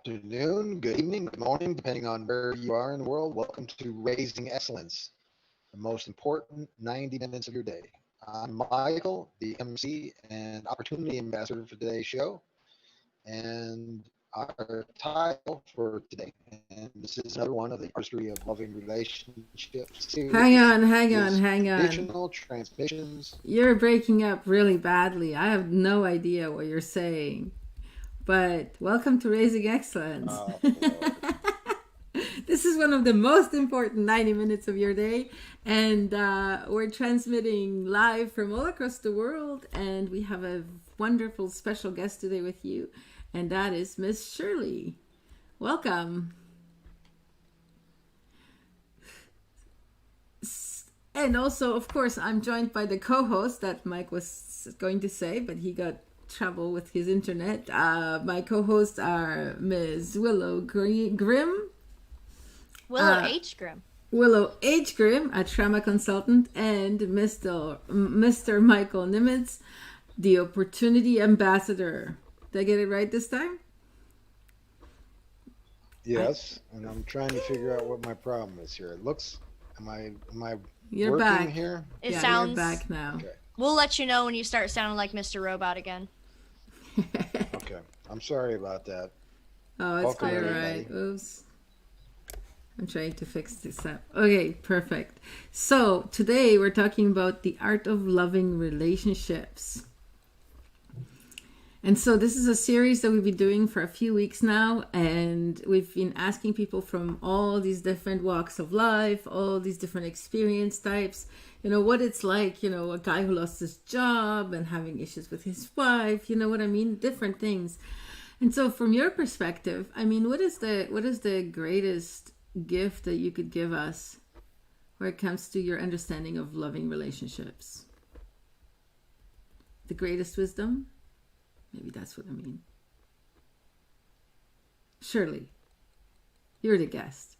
afternoon, good evening, good morning, depending on where you are in the world. Welcome to Raising Excellence, the most important 90 minutes of your day. I'm Michael, the MC and Opportunity Ambassador for today's show. And our title for today, and this is another one of the Artistry of Loving Relationships Hang series, on, hang on, is hang on. Traditional Transmissions. You're breaking up really badly. I have no idea what you're saying. But welcome to Raising Excellence. Oh, Lord. This is one of the most important 90 minutes of your day. And we're transmitting live from all across the world. And we have a wonderful special guest today with you. And that is Miss Shirley. Welcome. And also, of course, I'm joined by the co-host that Mike was going to say, but he got trouble with his internet. My co-hosts are Ms. Willow Grimm. Willow H. Grimm. Willow H. Grimm, a trauma consultant, and Mr. Michael Nimitz, the Opportunity Ambassador. Did I get it right this time? Yes, and I'm trying to figure out what my problem is here. It looks, am I You're working back. here? It Yeah, sounds. you're back now. Okay. We'll let you know when you start sounding like Mr. Robot again. Okay. I'm sorry about that. Oh, it's Welcome, quite everybody. right. Oops. I'm trying to fix this up. Okay, perfect. So today we're talking about the art of loving relationships. And so this is a series that we've been doing for a few weeks now, and we've been asking people from all these different walks of life, all these different experience types, what it's like, a guy who lost his job and having issues with his wife, you know what I mean? Different things. And so from your perspective, I mean, what is the greatest gift that you could give us where it comes to your understanding of loving relationships? The greatest wisdom? Maybe that's what I mean. Shirley, you're the guest.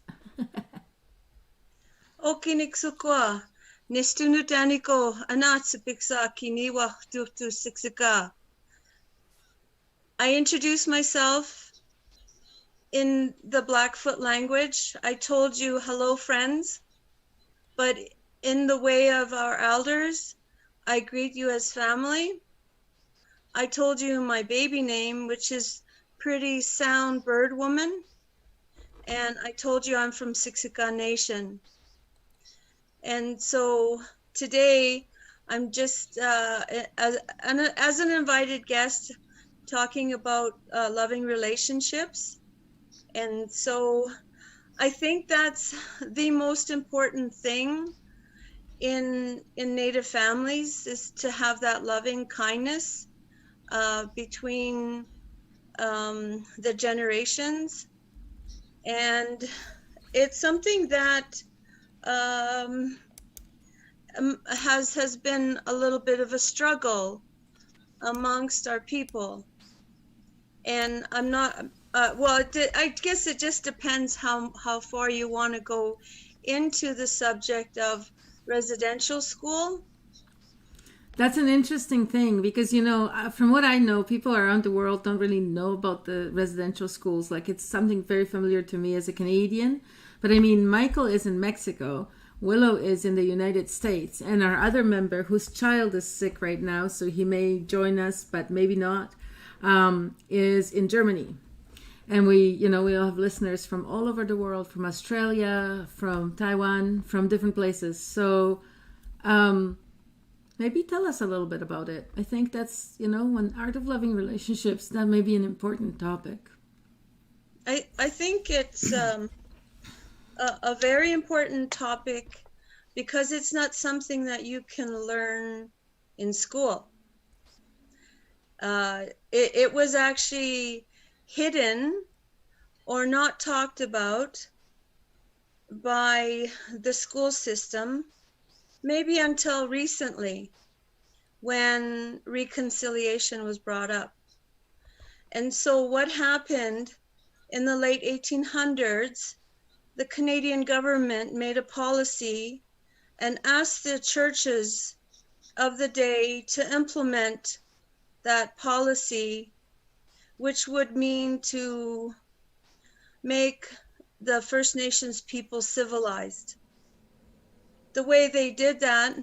Okiniksukwa, Nistunutaniko, Anatsipiksa Kiniwa Tutu Siksika. I introduced myself in the Blackfoot language. I told you hello, friends, but in the way of our elders, I greet you as family. I told you my baby name, which is Pretty Sound Bird Woman. And I told you I'm from Siksika Nation. And so today I'm just as an invited guest talking about loving relationships. And so I think that's the most important thing in Native families, is to have that loving kindness between the generations. And it's something that has been a little bit of a struggle amongst our people. And I'm not, I guess it just depends how far you want to go into the subject of residential school. That's an interesting thing because, from what I know, people around the world don't really know about the residential schools. Like, it's something very familiar to me as a Canadian. But I mean, Michael is in Mexico, Willow is in the United States, and our other member, whose child is sick right now, so he may join us, but maybe not, is in Germany. And we all have listeners from all over the world, from Australia, from Taiwan, from different places. So, maybe tell us a little bit about it. I think that's, when art of loving relationships, that may be an important topic. I think it's a very important topic because it's not something that you can learn in school. It was actually hidden or not talked about by the school system, maybe until recently, when reconciliation was brought up. And so what happened in the late 1800s, the Canadian government made a policy and asked the churches of the day to implement that policy, which would mean to make the First Nations people civilized. The way they did that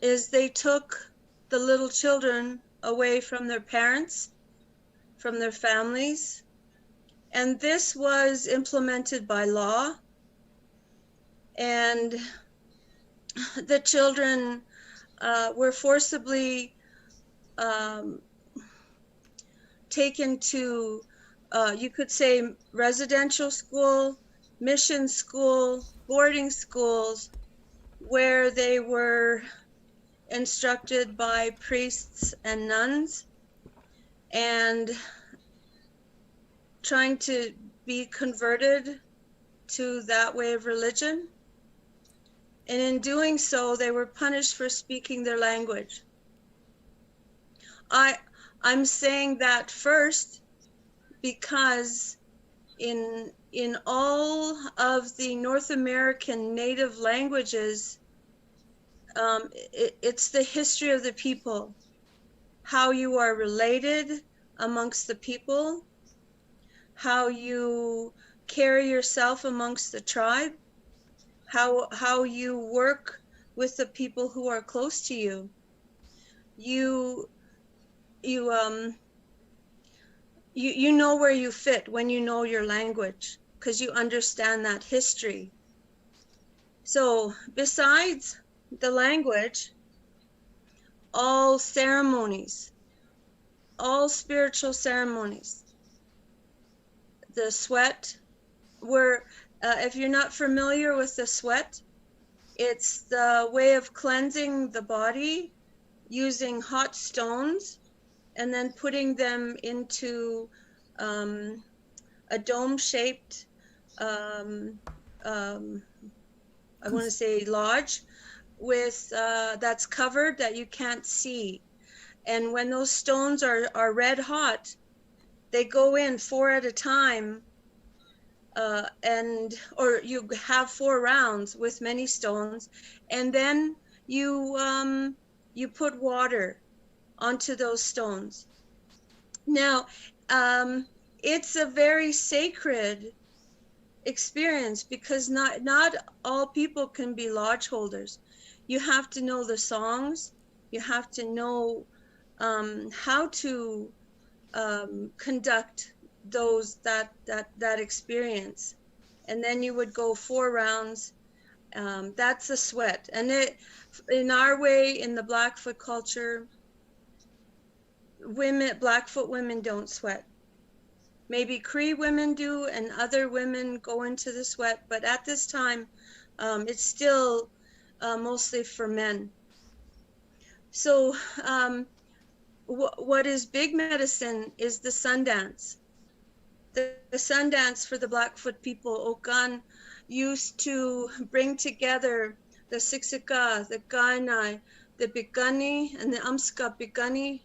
is they took the little children away from their parents, from their families, and this was implemented by law. And the children were forcibly taken to, you could say, residential school, mission school, boarding schools, where they were instructed by priests and nuns and trying to be converted to that way of religion. And in doing so, they were punished for speaking their language. I'm saying that first because in all of the North American native languages, it's the history of the people, how you are related amongst the people, how you carry yourself amongst the tribe, how you work with the people who are close to you. You know where you fit when you know your language, because you understand that history. So besides the language, all ceremonies, all spiritual ceremonies, the sweat, were, if you're not familiar with the sweat, it's the way of cleansing the body using hot stones and then putting them into a dome-shaped, I want to say lodge, with that's covered that you can't see. And when those stones are red hot, they go in 4 at a time, or you have 4 rounds with many stones, and then you put water onto those stones. Now, it's a very sacred experience because not all people can be lodge holders. You have to know the songs. You have to know how to conduct that experience, and then you would go 4 rounds. That's a sweat, and in our way, in the Blackfoot culture, Blackfoot women don't sweat. Maybe Cree women do, and other women go into the sweat, but at this time, it's still mostly for men. So what is big medicine is the sun dance. The sun dance for the Blackfoot people, Okan, used to bring together the Siksika, the Kainai, the Bikani, and the Amska Bikani,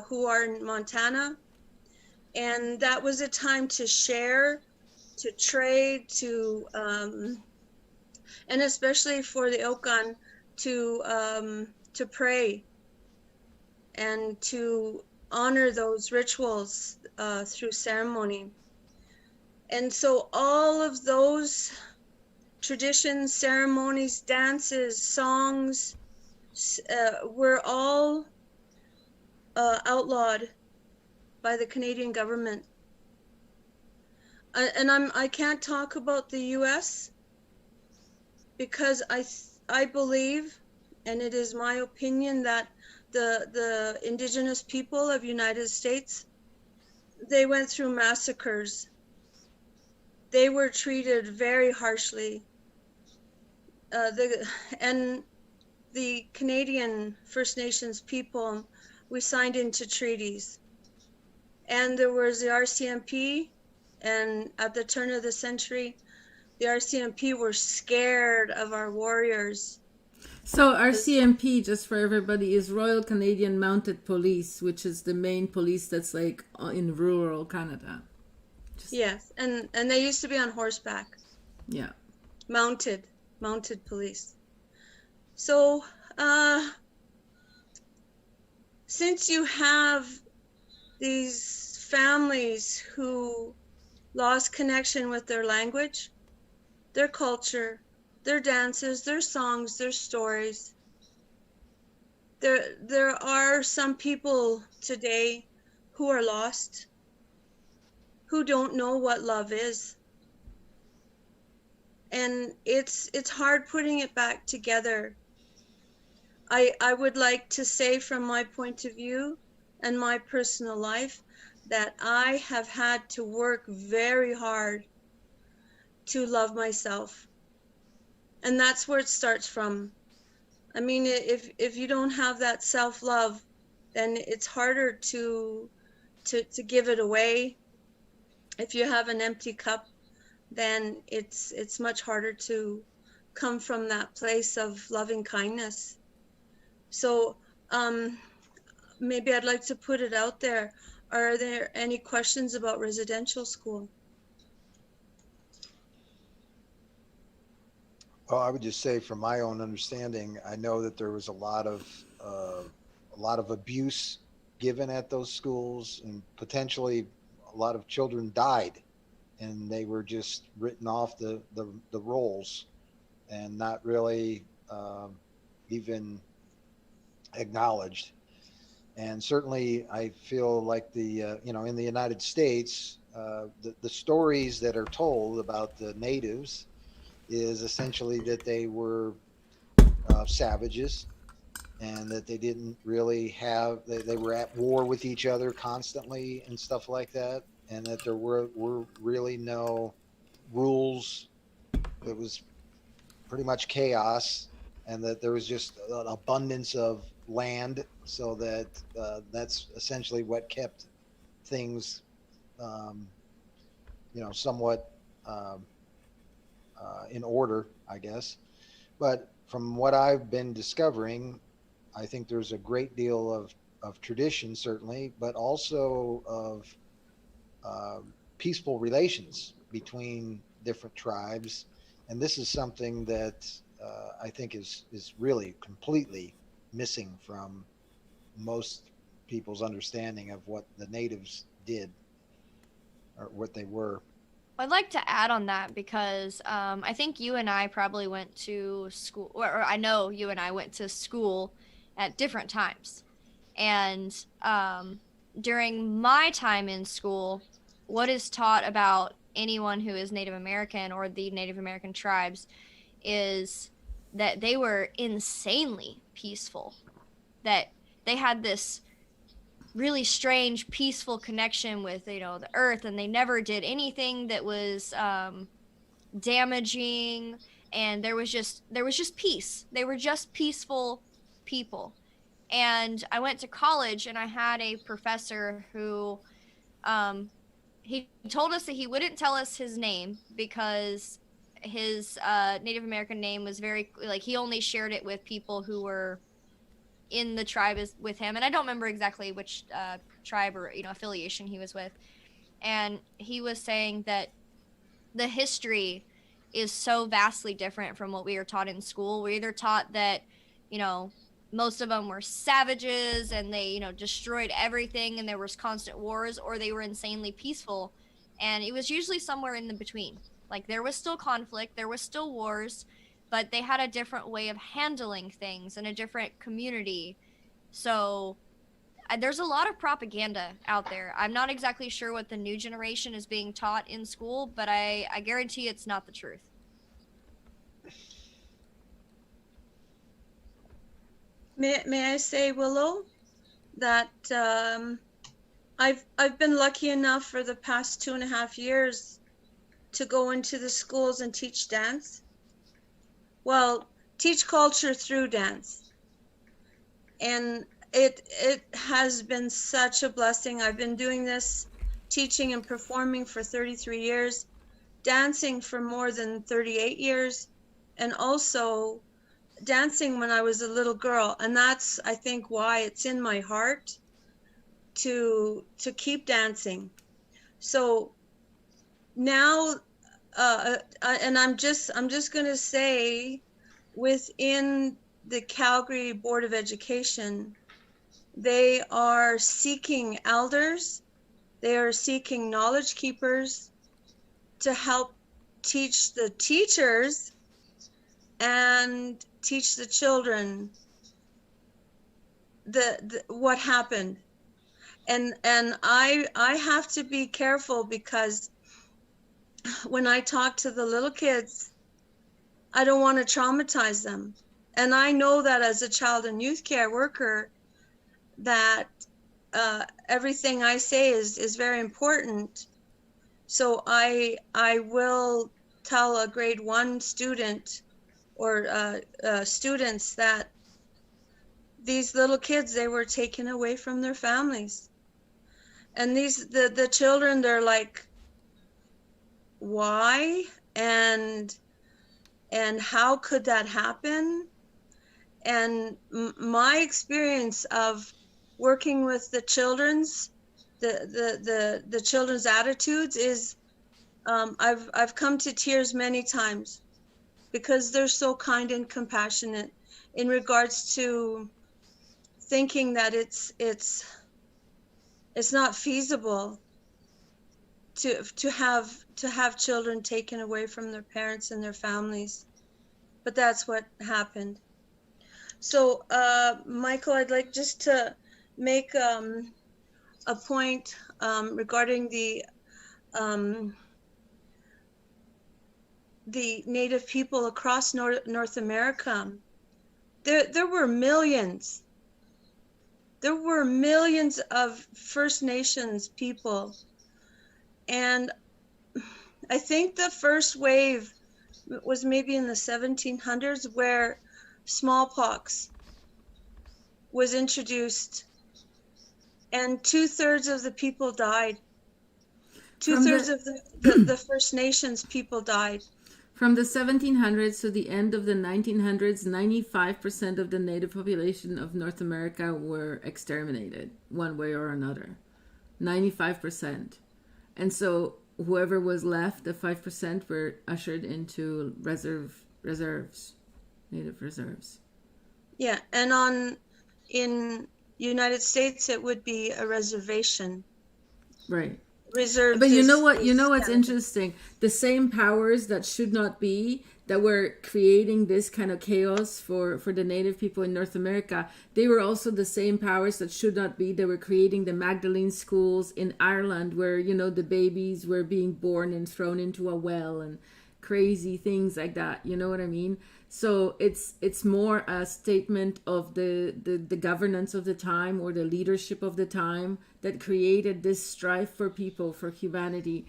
who are in Montana. And that was a time to share, to trade, and especially for the Okan, to pray and to honor those rituals through ceremony. And so all of those traditions, ceremonies, dances, songs were all outlawed by the Canadian government. And I can't talk about the US because I believe, and it is my opinion, that the indigenous people of United States, they went through massacres. They were treated very harshly. And the Canadian First Nations people, we signed into treaties. And there was the RCMP, and at the turn of the century, the RCMP were scared of our warriors. So RCMP, just for everybody, is Royal Canadian Mounted Police, which is the main police that's like in rural Canada. Yes, and they used to be on horseback. Yeah. Mounted police. So since you have these families who lost connection with their language, their culture, their dances, their songs, their stories. There are some people today who are lost, who don't know what love is. And it's hard putting it back together. I would like to say from my point of view and my personal life that I have had to work very hard to love myself. And that's where it starts from. I mean, if you don't have that self-love, then it's harder to give it away. If you have an empty cup, then it's much harder to come from that place of loving kindness. So maybe I'd like to put it out there. Are there any questions about residential school? Well, I would just say, from my own understanding, I know that there was a lot of abuse given at those schools, and potentially a lot of children died, and they were just written off the rolls, and not really even acknowledged. And certainly, I feel like in the United States, the stories that are told about the natives is essentially that they were savages, and that they didn't really have, they were at war with each other constantly and stuff like that, and that there were really no rules. It was pretty much chaos, and that there was just an abundance of land, so that that's essentially what kept things somewhat in order, I guess. But from what I've been discovering, I think there's a great deal of tradition, certainly, but also of peaceful relations between different tribes. And this is something that I think is really completely missing from most people's understanding of what the natives did, or what they were. I'd like to add on that because I think you and I probably went to school, or I know you and I went to school at different times. And during my time in school, what is taught about anyone who is Native American or the Native American tribes is that they were insanely peaceful, that they had this really strange peaceful connection with the earth, and they never did anything that was damaging, and there was just peace. They were just peaceful people. And I went to college, and I had a professor who he told us that he wouldn't tell us his name because his Native American name was very, like, he only shared it with people who were in the tribe is with him, and I don't remember exactly which tribe or affiliation he was with. And he was saying that the history is so vastly different from what we are taught in school. We're either taught that most of them were savages and they destroyed everything and there was constant wars, or they were insanely peaceful, and it was usually somewhere in the between. Like, there was still conflict, there was still wars, but they had a different way of handling things and a different community. So there's a lot of propaganda out there. I'm not exactly sure what the new generation is being taught in school, but I guarantee it's not the truth. May I say, Willow, that I've been lucky enough for the past 2.5 years to go into the schools and teach dance. Well, teach culture through dance. And it has been such a blessing. I've been doing this, teaching and performing, for 33 years, dancing for more than 38 years, and also dancing when I was a little girl. And that's, I think, why it's in my heart to keep dancing. So now, and I'm just going to say, within the Calgary Board of Education, they are seeking elders, they are seeking knowledge keepers, to help teach the teachers and teach the children the what happened. And I have to be careful, because when I talk to the little kids, I don't want to traumatize them. And I know that as a child and youth care worker, that everything I say is very important. So I will tell a grade 1 student or students that these little kids, they were taken away from their families. And the children, they're like, why? And how could that happen? And my experience of working with the children's attitudes is, I've come to tears many times, because they're so kind and compassionate in regards to thinking that it's not feasible to have children taken away from their parents and their families. But that's what happened. So, Michael, I'd like just to make a point regarding the Native people across North America. There were millions. There were millions of First Nations people. And I think the first wave was maybe in the 1700s, where smallpox was introduced, and 2/3 of the people died. 2/3 of the First Nations people died. From the 1700s to the end of the 1900s, 95% of the native population of North America were exterminated one way or another. 95%. And so whoever was left, the 5%, were ushered into reserves, native reserves. Yeah, and in United States, it would be a reservation. Right. Reserved. But you know what's interesting? The same powers that should not be, that were creating this kind of chaos for the native people in North America, they were also the same powers that should not be. They were creating the Magdalene schools in Ireland, where, the babies were being born and thrown into a well and crazy things like that. You know what I mean? So it's more a statement of the governance of the time, or the leadership of the time, that created this strife for people, for humanity.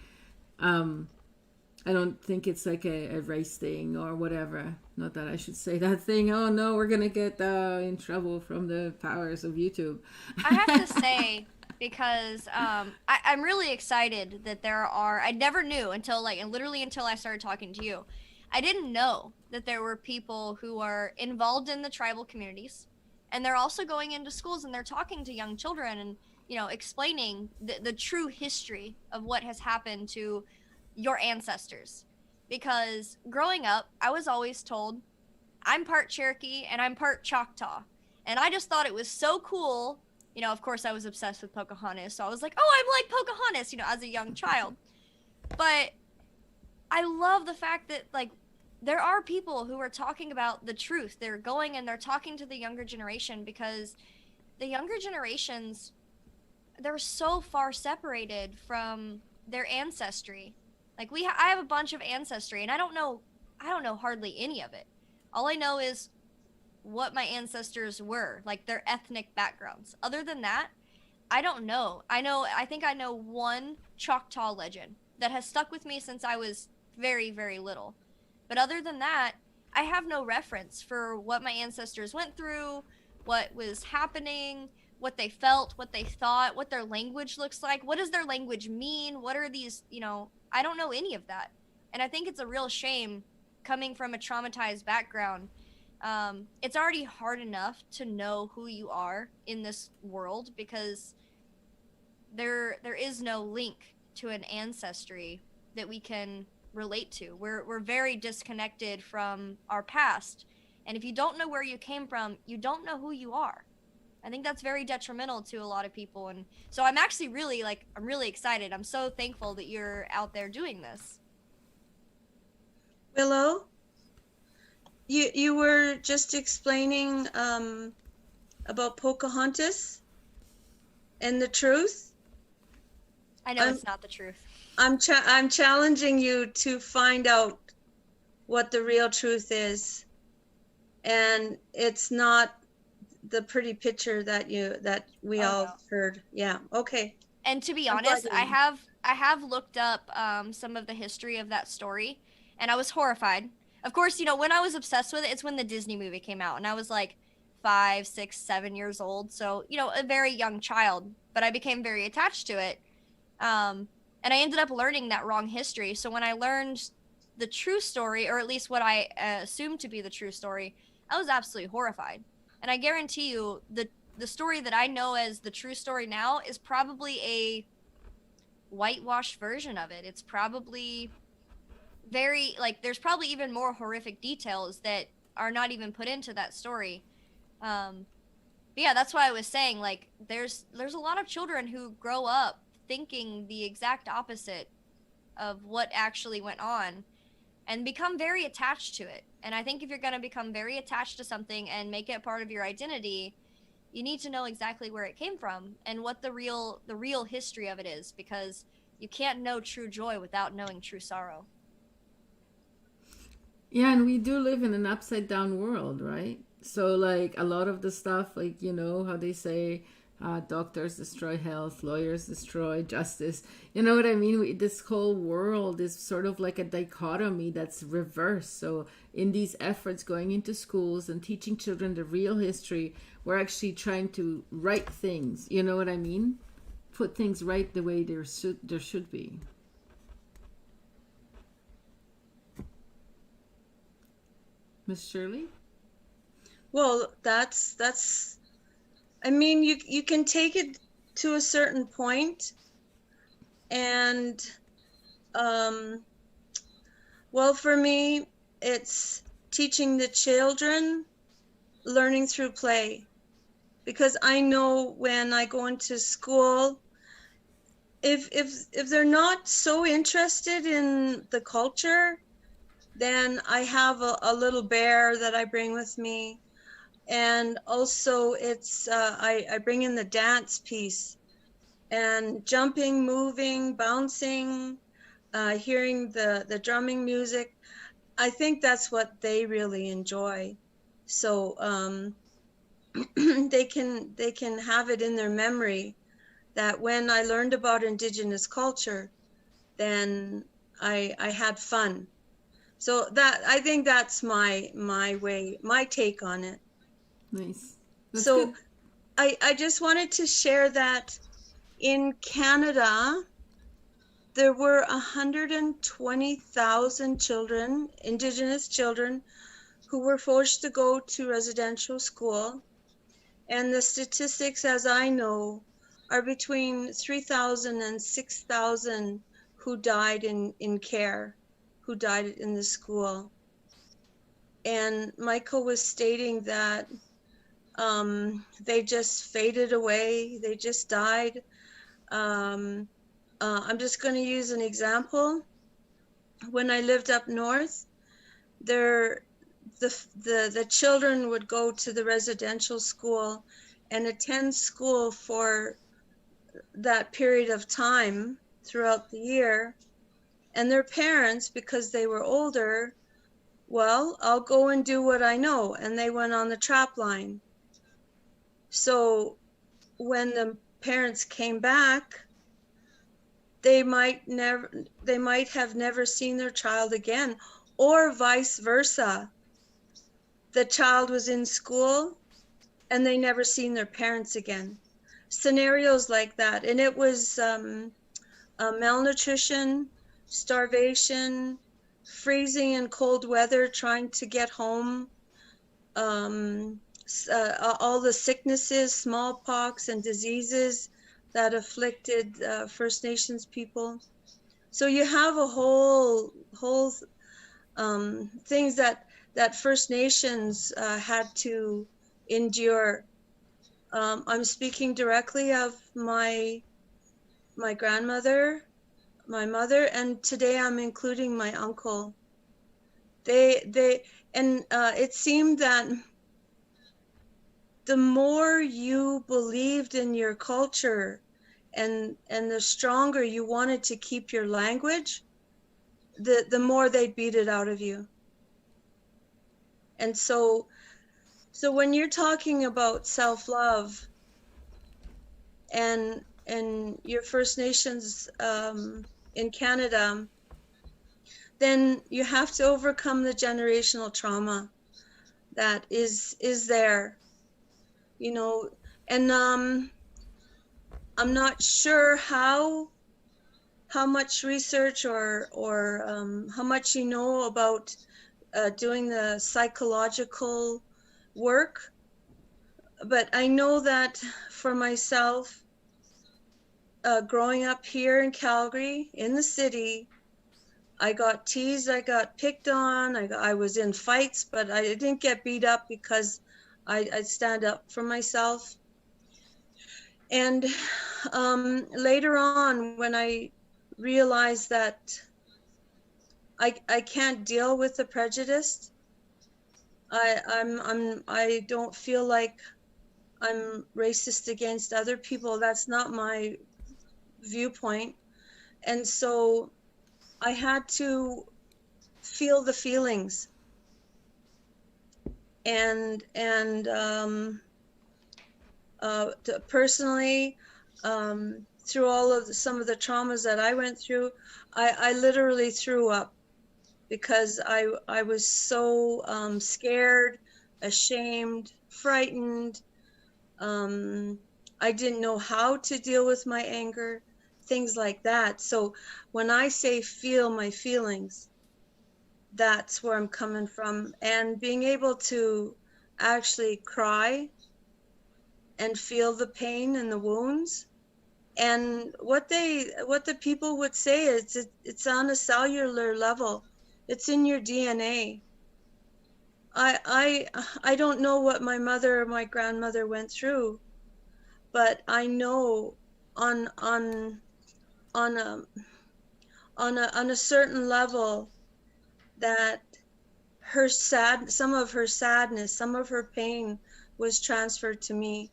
I don't think it's like a race thing or whatever. Not that I should say that thing. Oh no, we're gonna get in trouble from the powers of YouTube. I have to say, because I'm really excited that there are, I never knew until literally until I started talking to you. I didn't know that there were people who are involved in the tribal communities, and they're also going into schools and they're talking to young children and, explaining the true history of what has happened to your ancestors. Because growing up, I was always told I'm part Cherokee and I'm part Choctaw. And I just thought it was so cool. Of course I was obsessed with Pocahontas. So I was like, oh, I'm like Pocahontas, as a young child. But I love the fact that, there are people who are talking about the truth. They're going and they're talking to the younger generation, because the younger generations, they're so far separated from their ancestry. I have a bunch of ancestry, and I don't know hardly any of it. All I know is what my ancestors were, their ethnic backgrounds. Other than that, I don't know. I think I know one Choctaw legend that has stuck with me since I was very, very little. But other than that, I have no reference for what my ancestors went through, what was happening, what they felt, what they thought, what their language looks like. What does their language mean? What are these, I don't know any of that. And I think it's a real shame, coming from a traumatized background. It's already hard enough to know who you are in this world, because there is no link to an ancestry that we can relate to. We're very disconnected from our past, and if you don't know where you came from, you don't know who you are. I think that's very detrimental to a lot of people. And so I'm actually really I'm really excited. I'm so thankful that you're out there doing this. Willow, you were just explaining about Pocahontas and the truth. I know it's not the truth. I'm challenging you to find out what the real truth is, and it's not the pretty picture that we all no. heard. Yeah. Okay. And to be I'm honest, glad I you- have looked up some of the history of that story, and I was horrified. Of course, when I was obsessed with it, it's when the Disney movie came out, and I was like 5, 6, 7 years old, so a very young child. But I became very attached to it, and I ended up learning that wrong history. So when I learned the true story, or at least what I assumed to be the true story, I was absolutely horrified. And I guarantee you, the story that I know as the true story now is probably a whitewashed version of it. It's probably very, like, there's probably even more horrific details that are not even put into that story. But yeah, that's why I was saying, like, there's a lot of children who grow up thinking the exact opposite of what actually went on and become very attached to it. And I think if you're going to become very attached to something and make it part of your identity, you need to know exactly where it came from and what the real history of it is, because you can't know true joy without knowing true sorrow. Yeah, and we do live in an upside down world, right? So, like, a lot of the stuff, like, how they say, doctors destroy health, lawyers destroy justice. You know what I mean? This whole world is sort of like a dichotomy that's reversed. So, in these efforts going into schools and teaching children the real history, we're actually trying to right things. You know what I mean? Put things right the way there should be. Miss Shirley? Well, that's. I mean, you can take it to a certain point, and well, for me, it's teaching the children, learning through play, because I know when I go into school, if they're not so interested in the culture, then I have a little bear that I bring with me. And also it's I bring in the dance piece, and jumping, moving, bouncing, hearing the drumming music. I think that's what they really enjoy. So they can have it in their memory that when I learned about Indigenous culture, then I had fun. So that, I think that's my way, my take on it. Nice. That's So good. I just wanted to share that in Canada, there were 120,000 children, Indigenous children, who were forced to go to residential school. And the statistics, as I know, are between 3,000 and 6,000 who died in care, who died in the school. And Michael was stating that they just faded away, they just died. I'm just going to use an example. When I lived up north, the children would go to the residential school and attend school for that period of time throughout the year. And their parents, because they were older, well, I'll go and do what I know. And they went on the trap line. So when the parents came back, they might have never seen their child again, or vice versa. The child was in school and they never seen their parents again. Scenarios like that. And it was malnutrition, starvation, freezing in cold weather, trying to get home, all the sicknesses, smallpox and diseases that afflicted First Nations people. So you have a whole things that First Nations had to endure. I'm speaking directly of my grandmother, my mother, and today I'm including my uncle. It seemed that the more you believed in your culture and the stronger you wanted to keep your language, the more they'd beat it out of you. And so when you're talking about self-love and your First Nations in Canada, then you have to overcome the generational trauma that is there, you know. And I'm not sure how much research or how much you know about doing the psychological work, but I know that for myself, growing up here in Calgary, in the city, I got teased, I got picked on, I was in fights, but I didn't get beat up because I'd stand up for myself. And later on, when I realized that I can't deal with the prejudice, I don't feel like I'm racist against other people. That's not my viewpoint. And so I had to feel the feelings and personally, through all of some of the traumas that I went through, I literally threw up because I was so scared, ashamed, frightened. I didn't know how to deal with my anger, things like that. So when I say feel my feelings, that's where I'm coming from. And being able to actually cry and feel the pain and the wounds. And what the people would say is it's on a cellular level. It's in your DNA. I don't know what my mother or my grandmother went through, but I know on a certain level that some of her sadness, some of her pain was transferred to me.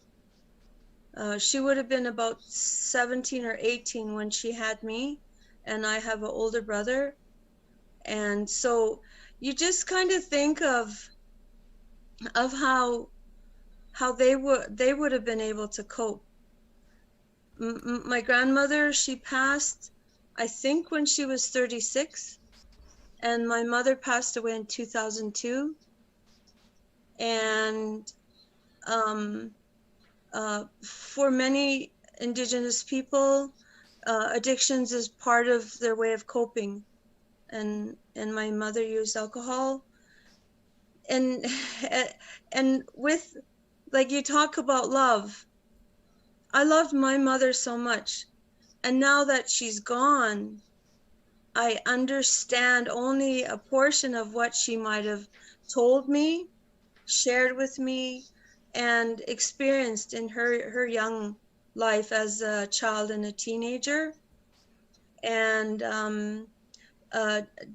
She would have been about 17 or 18 when she had me, and I have an older brother. And so you just kind of think of how they would have been able to cope. My grandmother, she passed, I think, when she was 36, and my mother passed away in 2002. And for many Indigenous people, addictions is part of their way of coping. And my mother used alcohol. And with, like, you talk about love, I loved my mother so much, and now that she's gone, I understand only a portion of what she might have told me, shared with me, and experienced in her young life as a child and a teenager. And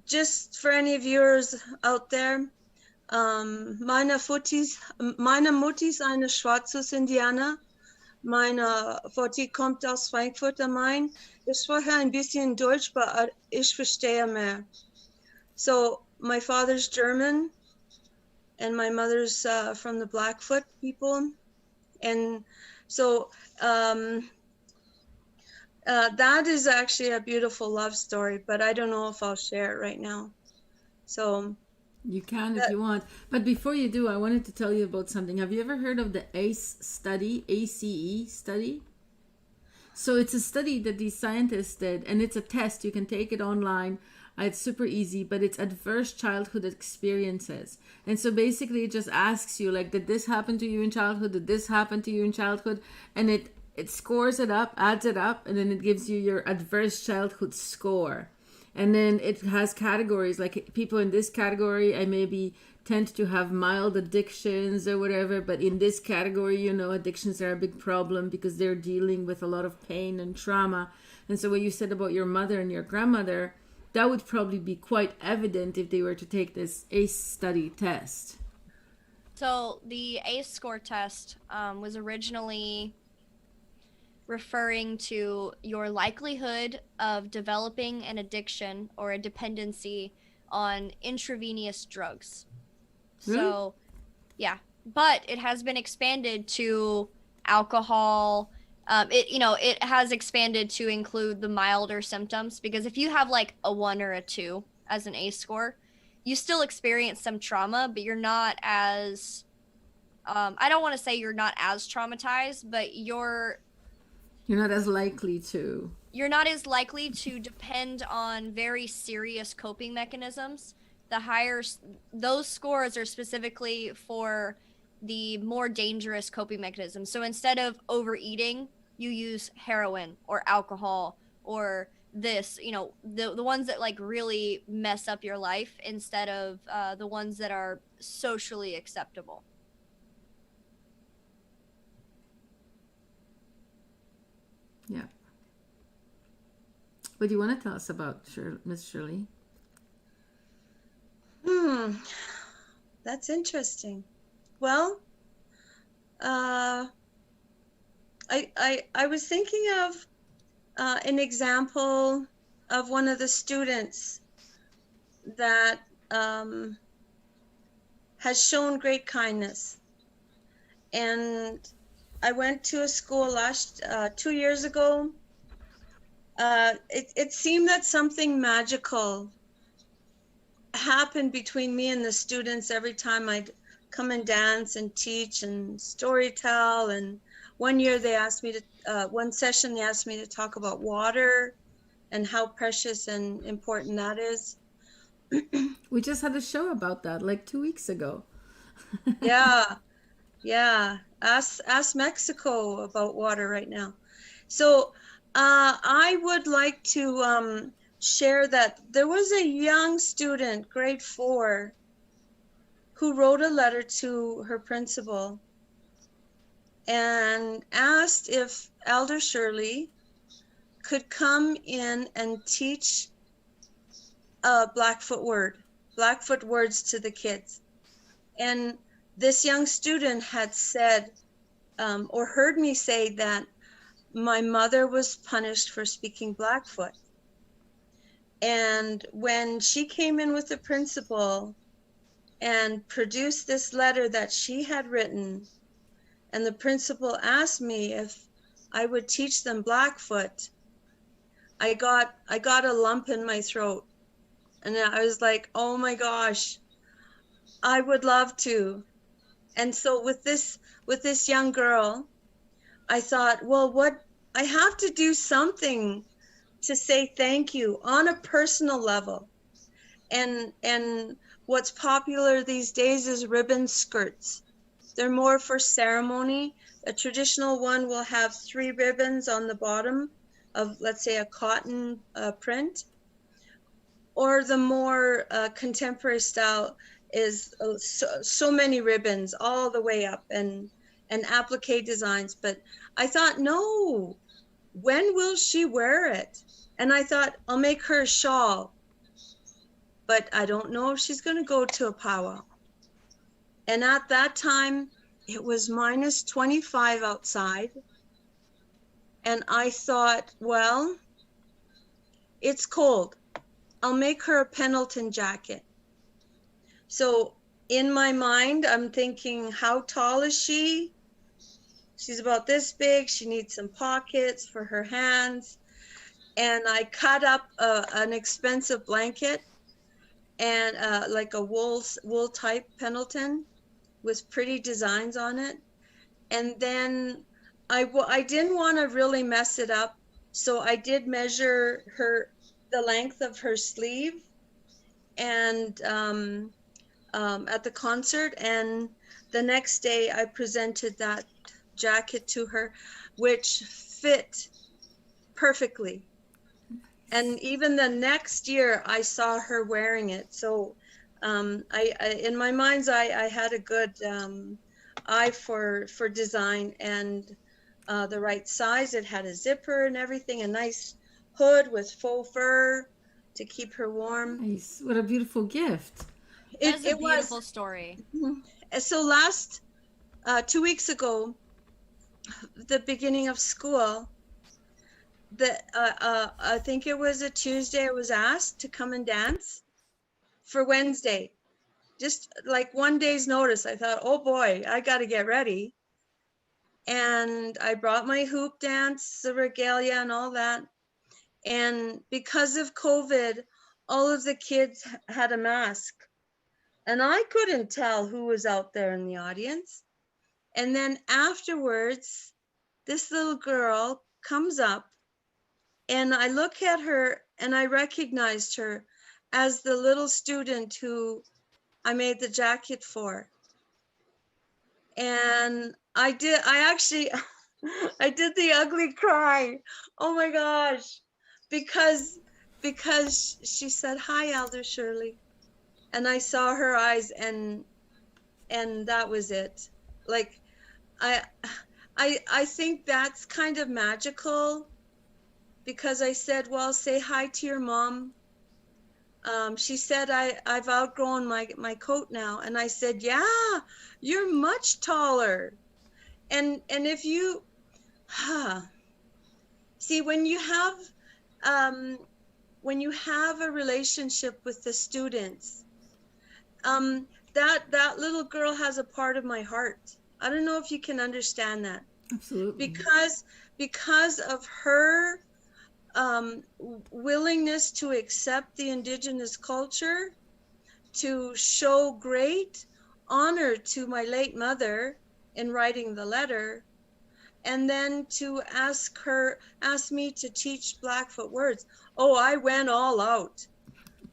just for any viewers out there, meine Mutti ist eine Schwarzes-Indianer. Meine Mutti kommt aus Frankfurt am Main. Ich spreche ein bisschen Deutsch, aber ich verstehe mehr. So my father's German, and my mother's from the Blackfoot people. And so that is actually a beautiful love story, but I don't know if I'll share it right now. So you can if you want. But before you do, I wanted to tell you about something. Have you ever heard of the ACE study, ACE study? So it's a study that these scientists did, and it's a test. You can take it online. It's super easy, but it's adverse childhood experiences. And so basically it just asks you, like, did this happen to you in childhood? Did this happen to you in childhood? And it scores it up, adds it up, and then it gives you your adverse childhood score. And then it has categories, like people in this category, I maybe tend to have mild addictions or whatever, but in this category, you know, addictions are a big problem because they're dealing with a lot of pain and trauma. And so what you said about your mother and your grandmother, that would probably be quite evident if they were to take this ACE study test. So the ACE score test was originally referring to your likelihood of developing an addiction or a dependency on intravenous drugs. Really? So, yeah, but it has been expanded to alcohol. It has expanded to include the milder symptoms, because if you have like a 1 or a 2 as an ACE score, you still experience some trauma, but you're not as I don't want to say you're not as traumatized, but you're not as likely to. You're not as likely to depend on very serious coping mechanisms. Those scores are specifically for the more dangerous coping mechanisms. So instead of overeating, you use heroin or alcohol or this, the ones that like really mess up your life, instead of the ones that are socially acceptable. Yeah. What do you want to tell us about, Miss Shirley? That's interesting. Well, I was thinking of an example of one of the students that has shown great kindness. And I went to a school 2 years ago. It seemed that something magical happened between me and the students every time I'd come and dance and teach and storytell. And one year they asked me to, one session they asked me to talk about water and how precious and important that is. We just had a show about that like 2 weeks ago. Yeah. Ask Mexico about water right now. So I would like to share that there was a young student, grade 4, who wrote a letter to her principal and asked if Elder Shirley could come in and teach Blackfoot words to the kids. And this young student had said, or heard me say, that my mother was punished for speaking Blackfoot. And when she came in with the principal and produced this letter that she had written, and the principal asked me if I would teach them Blackfoot, I got a lump in my throat. And I was like, oh my gosh, I would love to. And so with this young girl, I thought, well, what I have to do something to say thank you on a personal level. And what's popular these days is ribbon skirts. They're more for ceremony. A traditional one will have 3 ribbons on the bottom of, let's say, a cotton print. Or the more contemporary style is so many ribbons all the way up and applique designs. But I thought, no, when will she wear it? And I thought, I'll make her a shawl. But I don't know if she's going to go to a powwow. And at that time, it was minus 25 outside. And I thought, well, it's cold. I'll make her a Pendleton jacket. So in my mind, I'm thinking, how tall is she? She's about this big. She needs some pockets for her hands. And I cut up an expensive blanket and like a wool type Pendleton with pretty designs on it. And then I didn't want to really mess it up. So I did measure the length of her sleeve and at the concert. And the next day I presented that jacket to her, which fit perfectly. And even the next year I saw her wearing it. So I in my mind's eye, I had a good eye for design and the right size. It had a zipper and everything, a nice hood with faux fur. to keep her warm. Nice. What a beautiful gift. That's a It beautiful was. story. So 2 weeks ago, the beginning of school, I think it was a Tuesday, I was asked to come and dance for Wednesday. Just like one day's notice. I thought, oh boy, I got to get ready. And I brought my hoop dance, the regalia and all that. And because of COVID, all of the kids had a mask. And I couldn't tell who was out there in the audience. And then afterwards, this little girl comes up, and I look at her and I recognized her as the little student who I made the jacket for. And I actually, I did the ugly cry. Oh my gosh. Because she said, "Hi, Elder Shirley." And I saw her eyes, and that was it. Like, I think that's kind of magical, because I said, "Well, say hi to your mom." She said, I've outgrown my coat now. And I said, "Yeah, you're much taller." And if you see, when you have a relationship with the students, that little girl has a part of my heart. I don't know if you can understand that. Absolutely. Because of her willingness to accept the Indigenous culture, to show great honor to my late mother in writing the letter, and then to ask me to teach Blackfoot words. Oh, I went all out.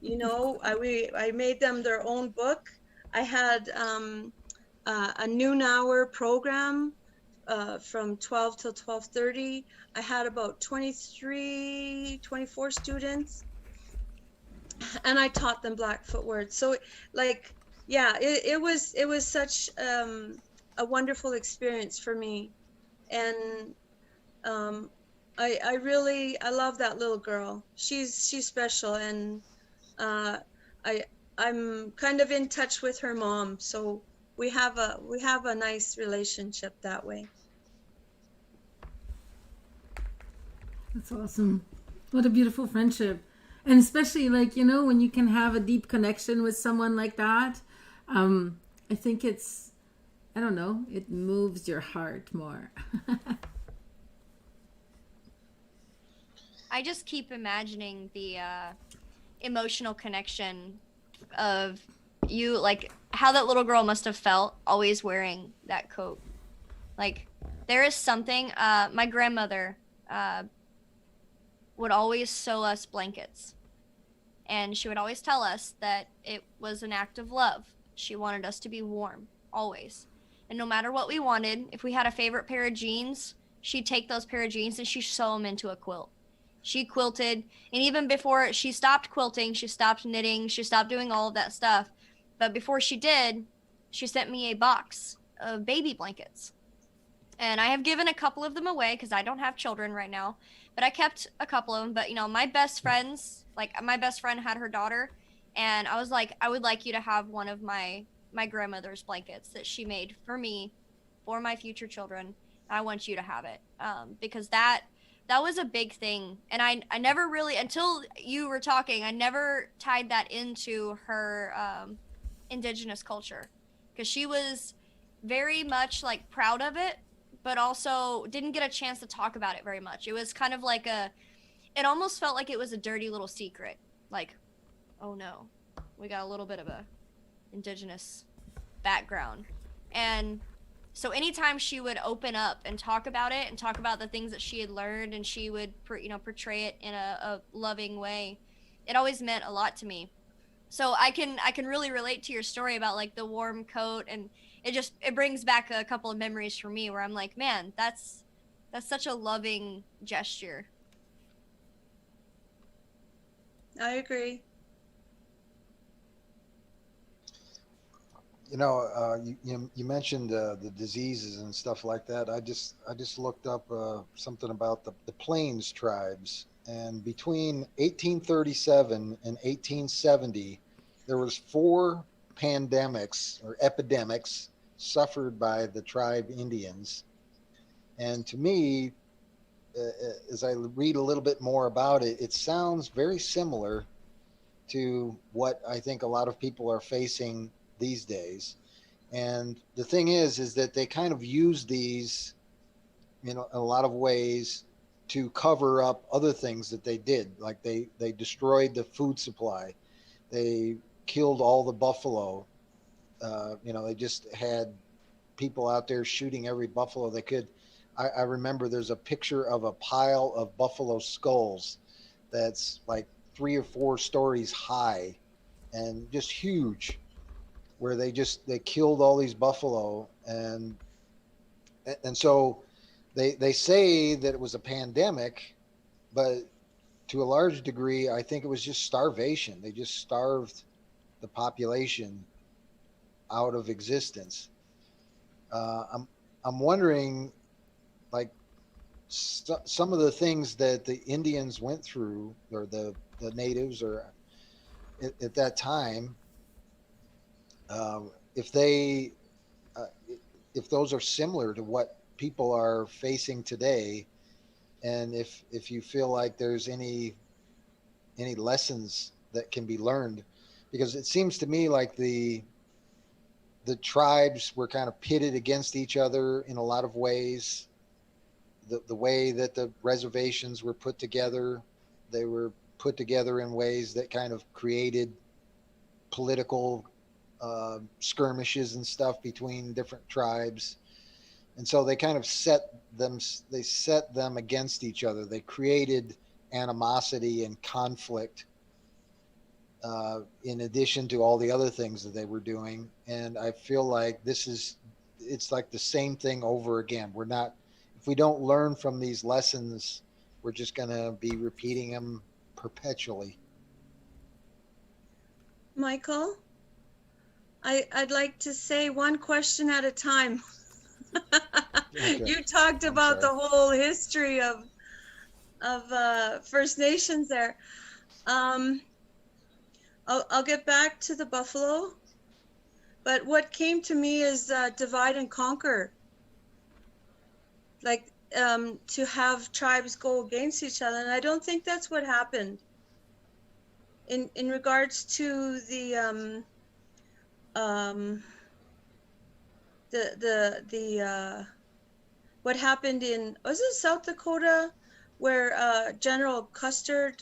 I made them their own book. I had a noon hour program from 12 till 12:30. I had about 24 students, and I taught them Blackfoot words. So, like, yeah, it was such a wonderful experience for me. And I love that little girl. She's special. And I'm kind of in touch with her mom, so we have a nice relationship that way. That's awesome. What a beautiful friendship. And especially, like, when you can have a deep connection with someone like that, I think I don't know, it moves your heart more. I just keep imagining the emotional connection of you, like how that little girl must have felt always wearing that coat. Like, there is something, my grandmother would always sew us blankets, and she would always tell us that it was an act of love. She wanted us to be warm always, and no matter what we wanted, if we had a favorite pair of jeans, she'd take those pair of jeans and she'd sew them into a quilt. She quilted, and even before she stopped quilting, she stopped knitting, she stopped doing all of that stuff. But before she did, she sent me a box of baby blankets. And I have given a couple of them away because I don't have children right now, but I kept a couple of them. But, my best friends, like my best friend had her daughter, and I was like, I would like you to have one of my grandmother's blankets that she made for me, for my future children. I want you to have it, because that was a big thing. And I never really, until you were talking, I never tied that into her Indigenous culture, because she was very much like proud of it, but also didn't get a chance to talk about it very much. It was kind of like it almost felt like it was a dirty little secret. Like, oh no, we got a little bit of a Indigenous background. And so anytime she would open up and talk about it and talk about the things that she had learned, and she would portray it in a loving way, it always meant a lot to me. So I can really relate to your story about like the warm coat, and it brings back a couple of memories for me where I'm like, man, that's such a loving gesture. I agree. You mentioned the diseases and stuff like that. I just looked up something about the Plains tribes, And between 1837 and 1870, there was 4 pandemics or epidemics suffered by the tribe Indians. And to me, as I read a little bit more about it, it sounds very similar to what I think a lot of people are facing these days. And the thing is that they kind of use these, in a lot of ways, to cover up other things that they did. Like they destroyed the food supply. They killed all the buffalo. They just had people out there shooting every buffalo they could. I remember there's a picture of a pile of buffalo skulls that's like 3 or 4 stories high and just huge, where they killed all these buffalo. And so they say that it was a pandemic, but to a large degree, I think it was just starvation. They just starved the population out of existence. I'm wondering, like, some of the things that the Indians went through, or the natives, or at that time, if they if those are similar to what people are facing today, and if you feel like there's any lessons that can be learned, because it seems to me like the tribes were kind of pitted against each other in a lot of ways. The way that the reservations were put together, they were put together in ways that kind of created political skirmishes and stuff between different tribes. And so they kind of set them against each other. They created animosity and conflict, in addition to all the other things that they were doing. And I feel like it's like the same thing over again. If we don't learn from these lessons, we're just going to be repeating them perpetually. Michael, I'd like to say one question at a time. Okay. You talked about the whole history of First Nations there. I'll get back to the buffalo, but what came to me is divide and conquer. Like, to have tribes go against each other, and I don't think that's what happened. In regards to the what happened was it South Dakota, where General Custer,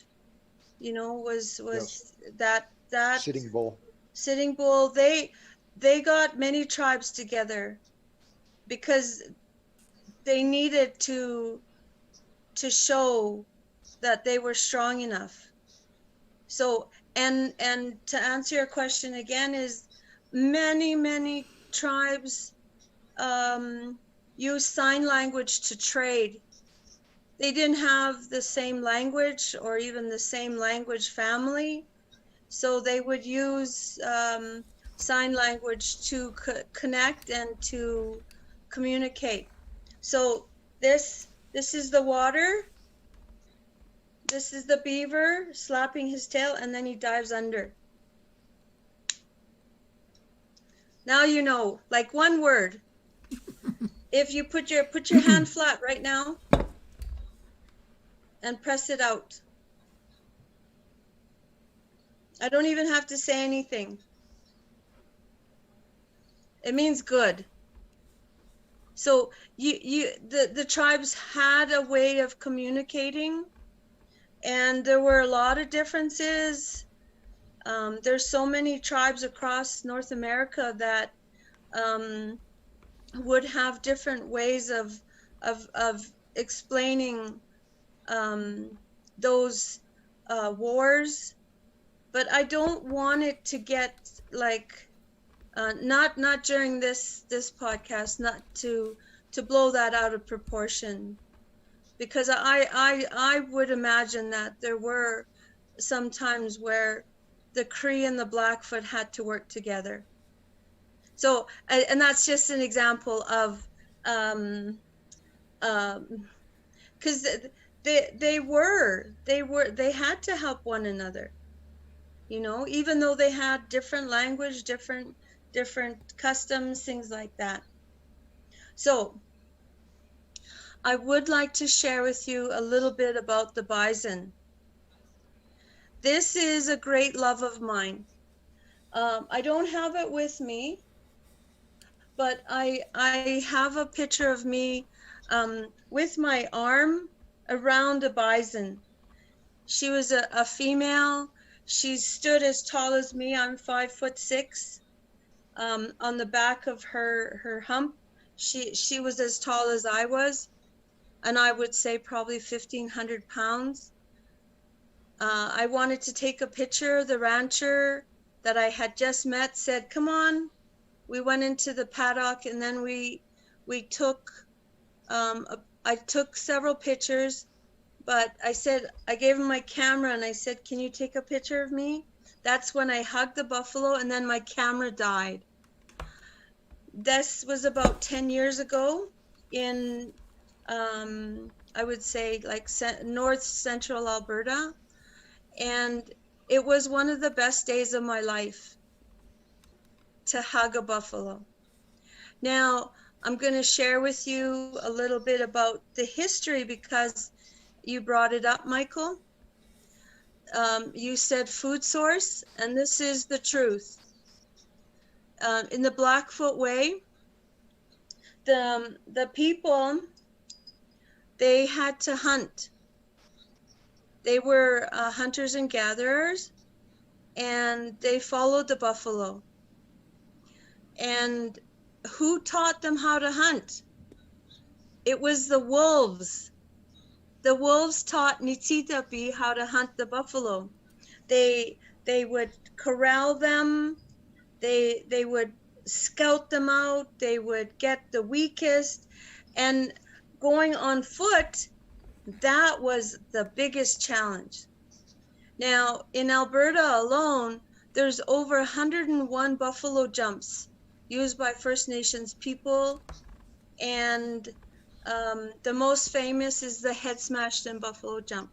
was Yes. that Sitting Bull. Sitting Bull. They got many tribes together because they needed to show that they were strong enough. So, and to answer your question again, is many tribes use sign language to trade. They didn't have the same language or even the same language family, so they would use sign language to connect and to communicate. So this is the water. This is the beaver slapping his tail, and then he dives under. Now you know, like one word. If you put your hand flat right now and press it out. I don't even have to say anything. It means good. So the tribes had a way of communicating, and there were a lot of differences. There's so many tribes across North America that would have different ways of explaining those wars, but I don't want it to get like not during this podcast, not to blow that out of proportion, because I would imagine that there were some times where the Cree and the Blackfoot had to work together. So, and that's just an example of, because they had to help one another, you know, even though they had different language, different customs, things like that. So I would like to share with you a little bit about the bison. This is a great love of mine. I don't have it with me, but I have a picture of me with my arm around a bison. She was a female. She stood as tall as me. I'm 5'6". On the back of her hump, she was as tall as I was, and I would say probably 1,500 pounds. I wanted to take a picture. The rancher that I had just met said, "Come on." We went into the paddock, and then we took I took several pictures. But I gave him my camera and I said, "Can you take a picture of me?" That's when I hugged the buffalo, and then my camera died. This was about 10 years ago in, I would say, like north central Alberta. And it was one of the best days of my life to hug a buffalo. Now, I'm going to share with you a little bit about the history, because you brought it up, Michael. You said food source, and this is the truth. In the Blackfoot Way, the people, they had to hunt. They were hunters and gatherers, and they followed the buffalo. And who taught them how to hunt? It was the wolves. The wolves taught Nitsitapi how to hunt the buffalo. They would corral them. They would scout them out. They would get the weakest. And going on foot, that was the biggest challenge. Now, in Alberta alone, there's over 101 buffalo jumps used by First Nations people, and the most famous is the head smashed in buffalo jump.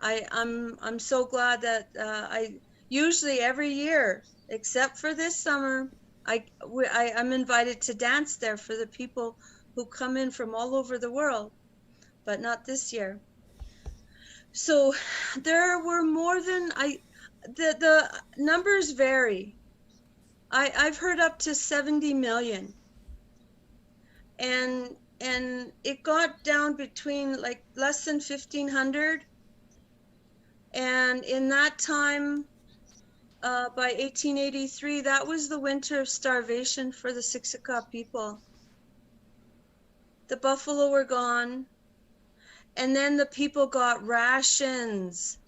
I'm so glad that I usually every year, except for this summer, I'm invited to dance there for the people who come in from all over the world, but not this year. So there were more than the numbers vary. I've heard up to 70 million, and it got down between like less than 1,500. And in that time, by 1883, that was the winter of starvation for the Siksika people. The buffalo were gone, and then the people got rations.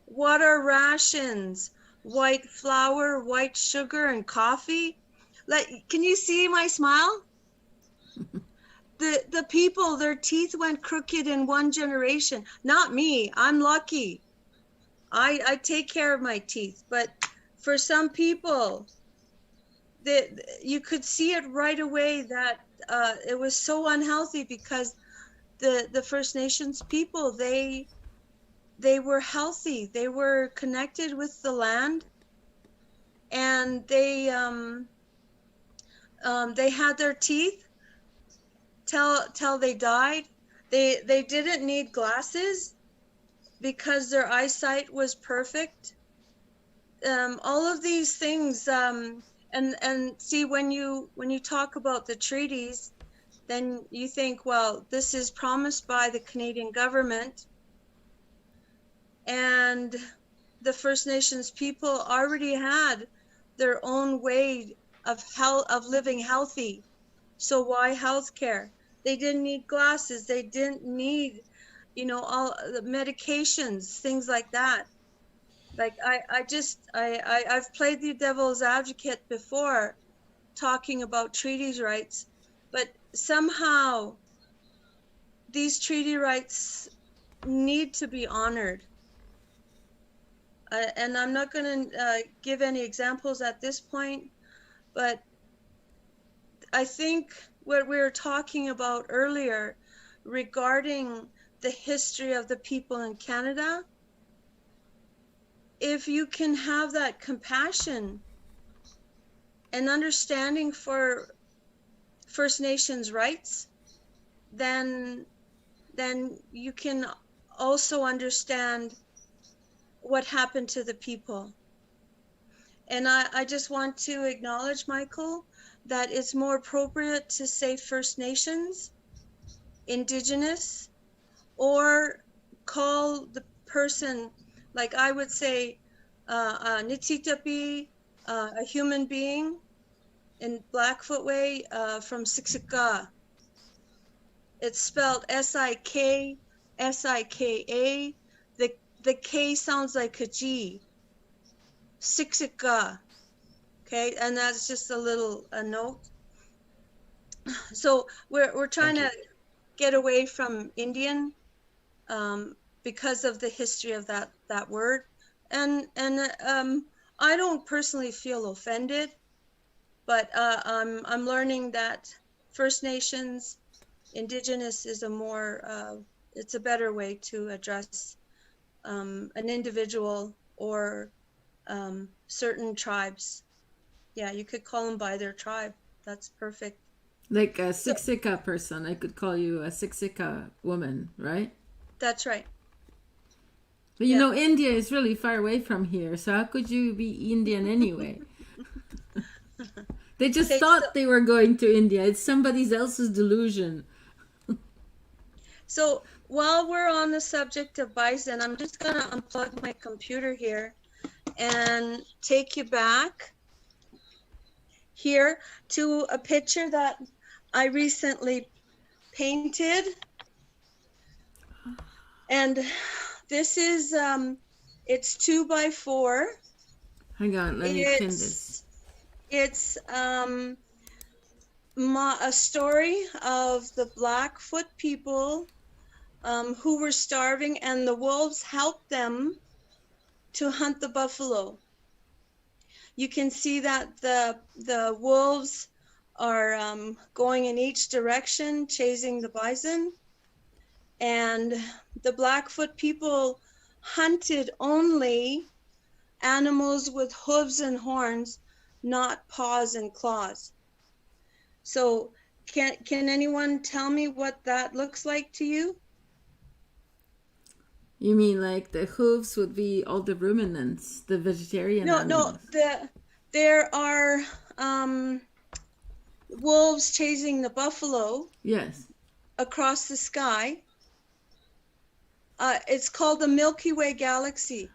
What are rations? White flour, white sugar, and coffee. Can you see my smile? The people, their teeth went crooked in one generation. Not me, I'm lucky. I take care of my teeth, but for some people, you could see it right away that it was so unhealthy, because the First Nations people, they were healthy, they were connected with the land, and they had their teeth till they died. They didn't need glasses because their eyesight was perfect. All of these things, and see, when you talk about the treaties, then you think, well, this is promised by the Canadian government, and the First Nations people already had their own way of living healthy. So why healthcare? They didn't need glasses. They didn't need, all the medications, things like that. Like I've played the devil's advocate before, talking about treaties rights, but somehow these treaty rights need to be honored. And I'm not going to give any examples at this point, but I think what we were talking about earlier regarding the history of the people in Canada, if you can have that compassion and understanding for First Nations rights, then you can also understand what happened to the people. And I just want to acknowledge, Michael, that it's more appropriate to say First Nations, Indigenous, or call the person, like I would say, Nitsitapi, a human being in Blackfoot way, from Siksika. It's spelled S-I-K, S-I-K-A. The K sounds like a G. Siksika. Okay, and that's just a note. So we're trying to get away from Indian, because of the history of that word, and I don't personally feel offended, but I'm learning that First Nations, Indigenous is a more it's a better way to address an individual or certain tribes. Yeah, you could call them by their tribe. That's perfect. Like a Siksika person, I could call you a Siksika woman, right? That's right. But you know, India is really far away from here, so how could you be Indian anyway? They just thought they were going to India. It's somebody else's delusion. So while we're on the subject of bison, I'm just going to unplug my computer here and take you back here to a picture that I recently painted. And this is, it's 2x4. Hang on, let me pin this. It's a story of the Blackfoot people who were starving, and the wolves helped them to hunt the buffalo. You can see that the wolves are going in each direction, chasing the bison. And the Blackfoot people hunted only animals with hooves and horns, not paws and claws. So can anyone tell me what that looks like to you? You mean like the hooves would be all the ruminants, the vegetarian animals? No, there are wolves chasing the buffalo. Yes. Across the sky. It's called the Milky Way galaxy.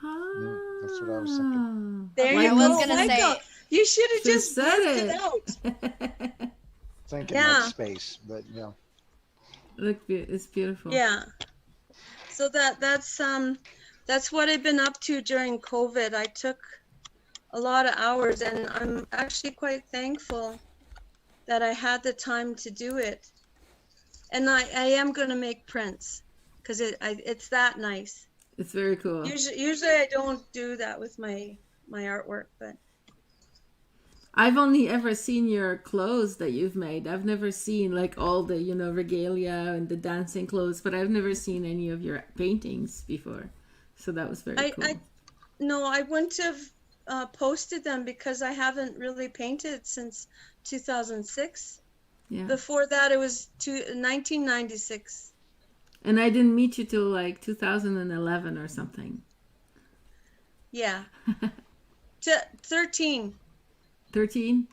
That's what I was thinking. There you go, Michael. You should have just said it out. Thinking like space, but yeah. Look, it's beautiful. Yeah. So that's what I've been up to during COVID. I took a lot of hours, and I'm actually quite thankful that I had the time to do it. And I am going to make prints because it's that nice. It's very cool. Usually I don't do that with my artwork, but I've only ever seen your clothes that you've made. I've never seen like all the, regalia and the dancing clothes, but I've never seen any of your paintings before. So that was very cool. I wouldn't have posted them because I haven't really painted since 2006. Yeah. Before that, it was 1996. And I didn't meet you till like 2011 or something. Yeah. 13. 13?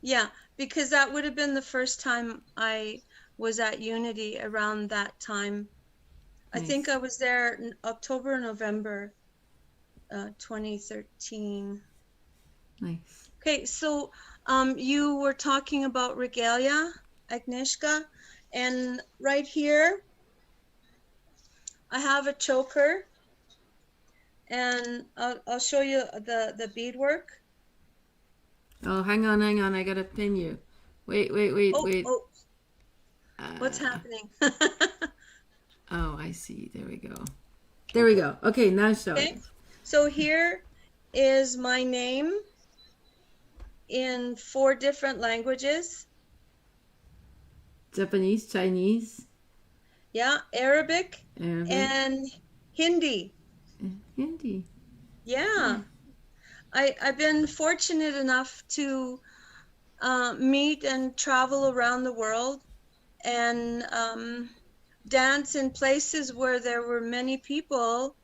Yeah, because that would have been the first time I was at Unity around that time. Nice. I think I was there in October, November 2013. Nice. Okay, so you were talking about regalia, Agnieszka, and right here I have a choker, and I'll show you the beadwork. Oh, hang on, I gotta pin you. Wait. Oh. What's happening? Oh, I see. There we go. Okay, now show it. So here is my name in 4 different languages. Japanese, Chinese, Yeah, Arabic Arabic, and Hindi. and Hindi. Yeah. I've been fortunate enough to meet and travel around the world and dance in places where there were many people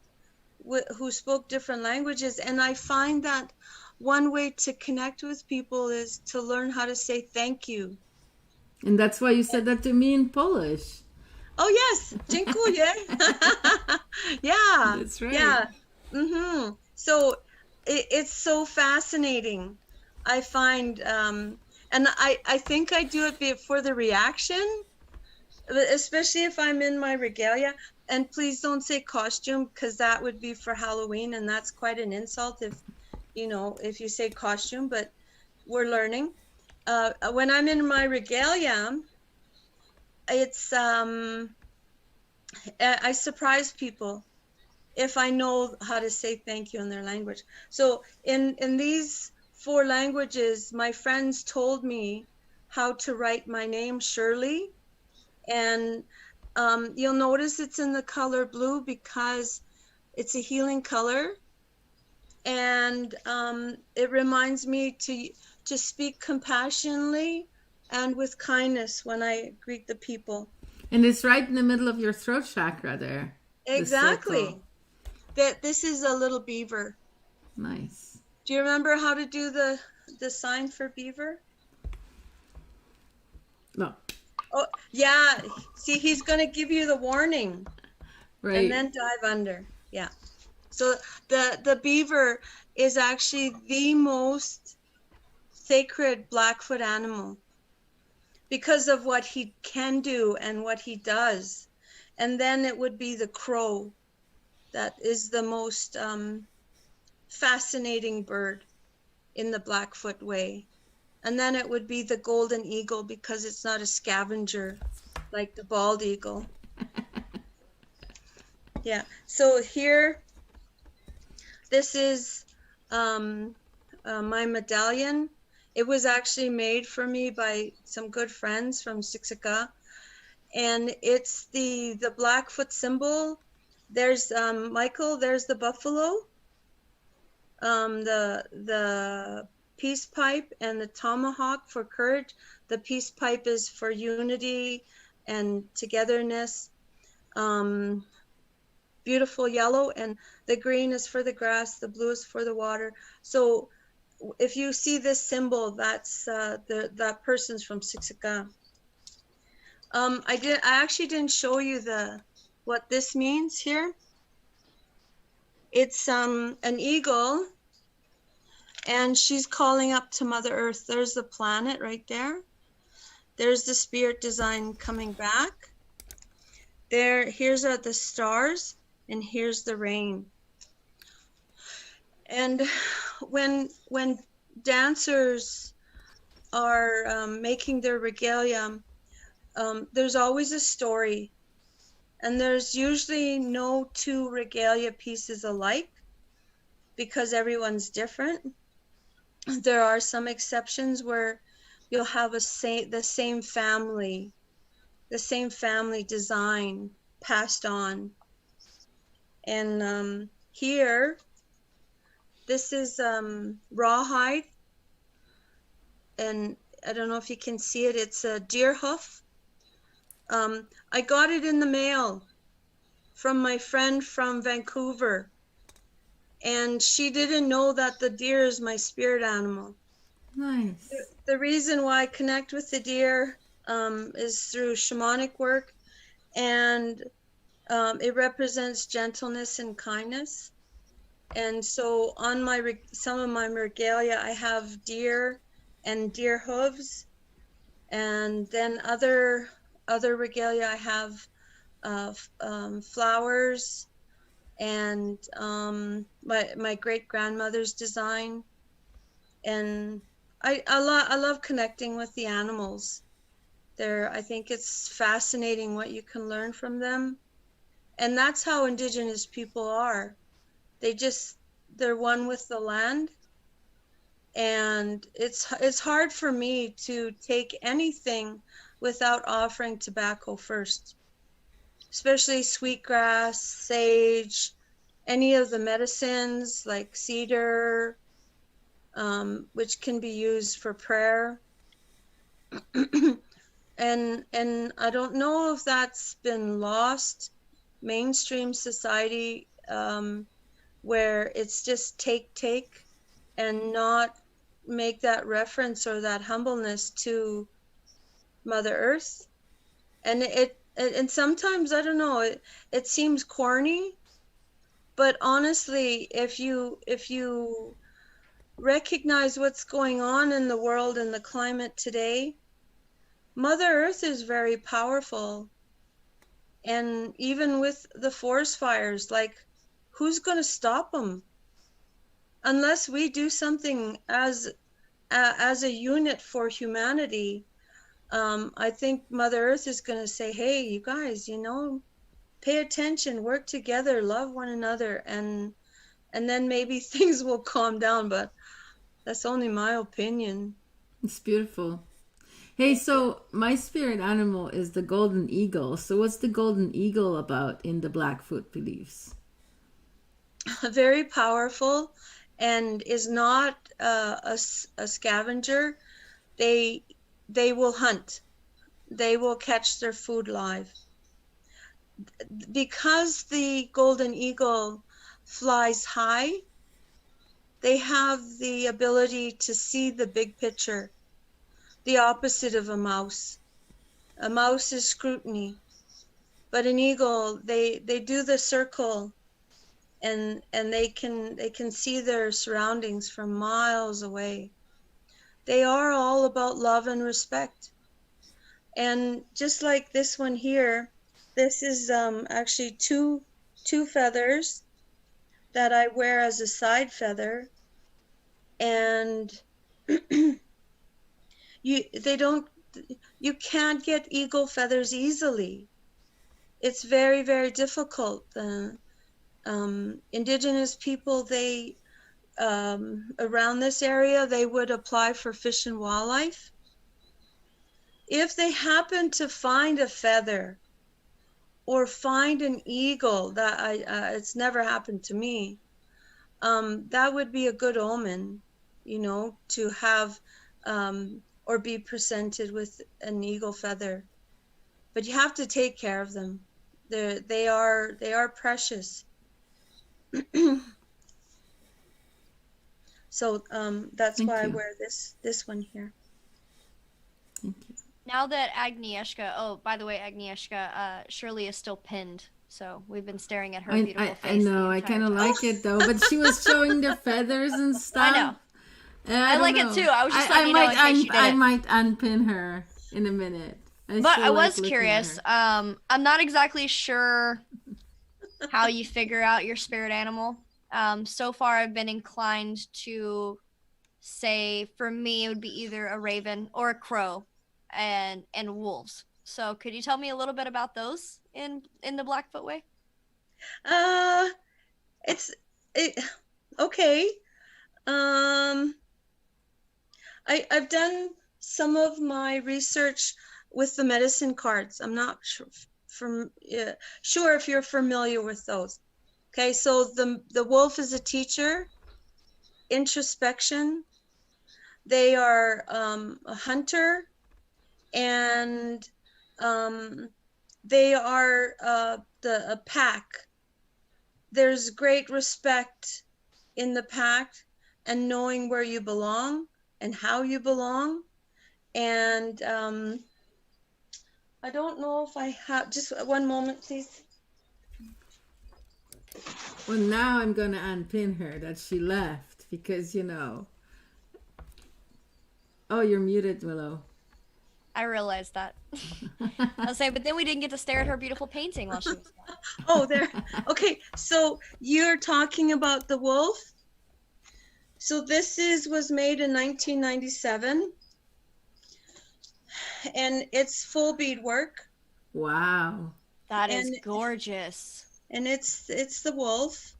who spoke different languages. And I find that one way to connect with people is to learn how to say thank you. And that's why you said that to me in Polish. Oh yes, dziękuję. Yeah, That's right. yeah. So it's so fascinating. I find, and I think I do it for the reaction, especially if I'm in my regalia. And please don't say costume, because that would be for Halloween, and that's quite an insult if you say costume. But we're learning. When I'm in my regalia, it's I surprise people if I know how to say thank you in their language. So in these 4 languages, my friends told me how to write my name, Shirley. And you'll notice it's in the color blue because it's a healing color. And it reminds me to speak compassionately and with kindness when I greet the people. And it's right in the middle of your throat chakra there. The Exactly. circle. This is a little beaver. Nice. Do you remember how to do the sign for beaver? No. Oh, yeah. See, he's going to give you the warning. Right. And then dive under. Yeah. So the beaver is actually the most sacred Blackfoot animal because of what he can do and what he does. And then it would be the crow that is the most fascinating bird in the Blackfoot way. And then it would be the golden eagle because it's not a scavenger like the bald eagle. Yeah. So here, this is my medallion. It was actually made for me by some good friends from Siksika. And it's the Blackfoot symbol. There's Michael, there's the buffalo, the peace pipe and the tomahawk for courage. The peace pipe is for unity and togetherness. Beautiful yellow, and the green is for the grass, the blue is for the water. So if you see this symbol, that's that person's from Siksika. I actually didn't show you what this means here. It's an eagle, and she's calling up to Mother Earth. There's the planet right there. There's the spirit design coming back. Here's the stars, and here's the rain. And when dancers are making their regalia, there's always a story, and there's usually no 2 regalia pieces alike because everyone's different. There are some exceptions where you'll have the same family design passed on. And here, this is rawhide, and I don't know if you can see it. It's a deer hoof. I got it in the mail from my friend from Vancouver, and she didn't know that the deer is my spirit animal. Nice. The reason why I connect with the deer is through shamanic work, and it represents gentleness and kindness. And so on some of my regalia, I have deer and deer hooves, and then other regalia I have flowers and my great grandmother's design. And I love connecting with the animals. I think it's fascinating what you can learn from them, and that's how Indigenous people are. They're one with the land. And it's hard for me to take anything without offering tobacco first. especially sweetgrass, sage, any of the medicines like cedar, which can be used for prayer. And I don't know if that's been lost. Mainstream society, where it's just take and not make that reference or that humbleness to Mother Earth. And sometimes, I don't know, it seems corny, but honestly, if you recognize what's going on in the world and the climate today, Mother Earth is very powerful. And even with the forest fires, like, who's going to stop them? Unless we do something as a unit for humanity, I think Mother Earth is going to say, hey, you guys, pay attention, work together, love one another, and then maybe things will calm down. But that's only my opinion. It's beautiful. Hey, so my spirit animal is the golden eagle. So what's the golden eagle about in the Blackfoot beliefs? Very powerful, and is not a scavenger. They will hunt. They will catch their food live. Because the golden eagle flies high, they have the ability to see the big picture, the opposite of a mouse. A mouse is scrutiny, but an eagle, they do the circle, and they can see their surroundings from miles away. They are all about love and respect. And just like this one here, this is actually two feathers that I wear as a side feather, and you can't get eagle feathers easily. It's very, very difficult. Indigenous people, they around this area, they would apply for Fish and Wildlife. If they happen to find a feather or find an eagle, that it's never happened to me, that would be a good omen, to have or be presented with an eagle feather. But you have to take care of them. They are precious. So that's Thank why I you. wear this one here. Thank you. Now that Agnieszka, by the way, Agnieszka, Shirley is still pinned. So we've been staring at her beautiful face. I know, I kind of like it though, but she was showing their feathers and stuff. I know. I like know. it too. I was just letting you know in case she did I it. might unpin her in a minute. But I was curious. I'm not exactly sure how you figure out your spirit animal. So far, I've been inclined to say, for me, it would be either a raven or a crow, and wolves. So, could you tell me a little bit about those in the Blackfoot way? Okay. I've done some of my research with the medicine cards. I'm not sure if you're familiar with those. Okay, so the wolf is a teacher, introspection. They are a hunter, and they are a pack. There's great respect in the pack and knowing where you belong and how you belong. And I don't know if I have, just one moment, please. Well, now I'm going to unpin her that she left because, Oh, you're muted, Willow. I realized that. I was saying, but then we didn't get to stare at her beautiful painting while she was gone. Oh, there. Okay, so you're talking about the wolf. So this was made in 1997, and it's full beadwork. Wow. That is gorgeous. And it's the wolf.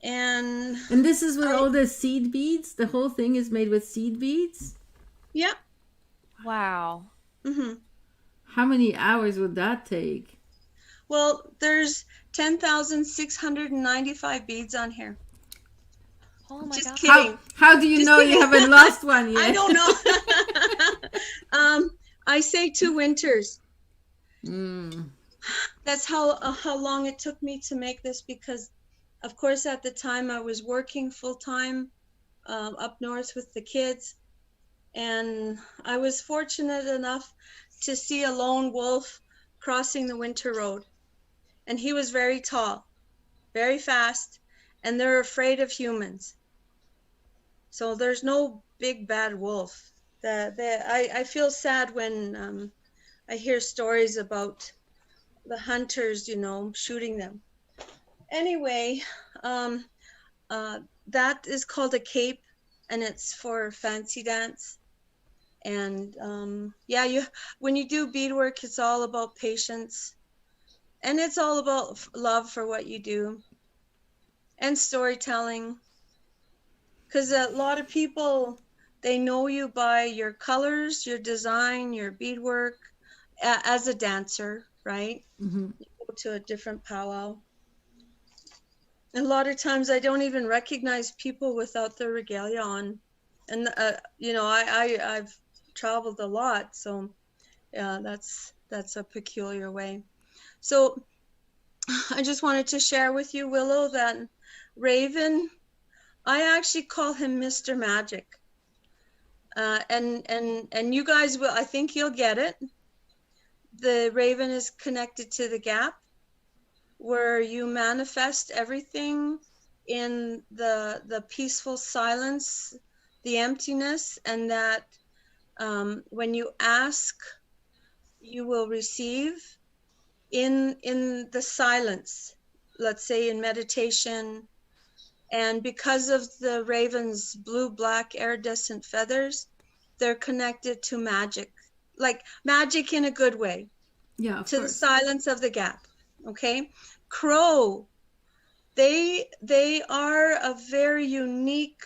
And this is with all the seed beads? The whole thing is made with seed beads? Yeah. Wow. Mm-hmm. How many hours would that take? Well, there's 10,695 beads on here. Oh my Just god. kidding. How do you Just know kidding. you haven't lost one yet? I don't know. I say 2 winters. Mm. That's how long it took me to make this, because of course at the time I was working full time up north with the kids, and I was fortunate enough to see a lone wolf crossing the winter road, and he was very tall, very fast, and they're afraid of humans. So there's no big bad wolf. I feel sad when I hear stories about the hunters, shooting them. Anyway, um, that is called a cape, and it's for fancy dance. And yeah, when you do beadwork, it's all about patience, and it's all about love for what you do, and storytelling. Because a lot of people, they know you by your colors, your design, your beadwork, as a dancer, right? Mm-hmm. You go to a different powwow. A lot of times I don't even recognize people without their regalia on. And, I've traveled a lot, so yeah, that's a peculiar way. So I just wanted to share with you, Willow, that Raven, I actually call him Mr. Magic. And you guys will, I think you'll get it. The Raven is connected to the gap, where you manifest everything in the peaceful silence, the emptiness, and that when you ask, you will receive in the silence, let's say in meditation. And because of the raven's blue-black iridescent feathers, they're connected to magic, like magic in a good way, Yeah, of to the course. silence of the gap. Okay. Crow, they are a very unique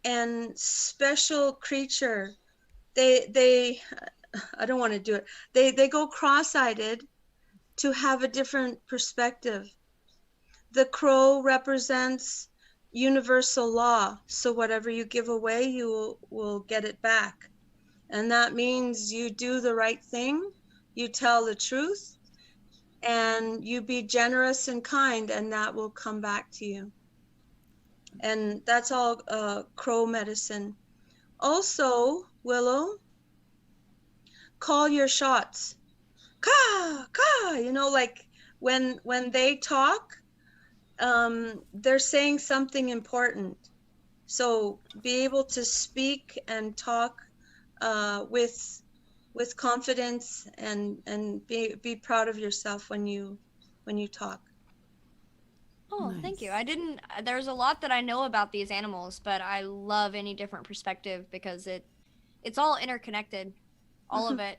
and special creature. They I don't want to do it. They go cross-eyed to have a different perspective. The crow represents universal law. So whatever you give away, you will get it back. And that means you do the right thing, you tell the truth, and you be generous and kind, and that will come back to you. And that's all crow medicine. Also, Willow, call your shots. Ka, ka, like when they talk, they're saying something important. So be able to speak and talk with confidence, and be proud of yourself when you talk. Oh, thank you. Nice. There's a lot that I know about these animals, but I love any different perspective because it's all interconnected, all of it.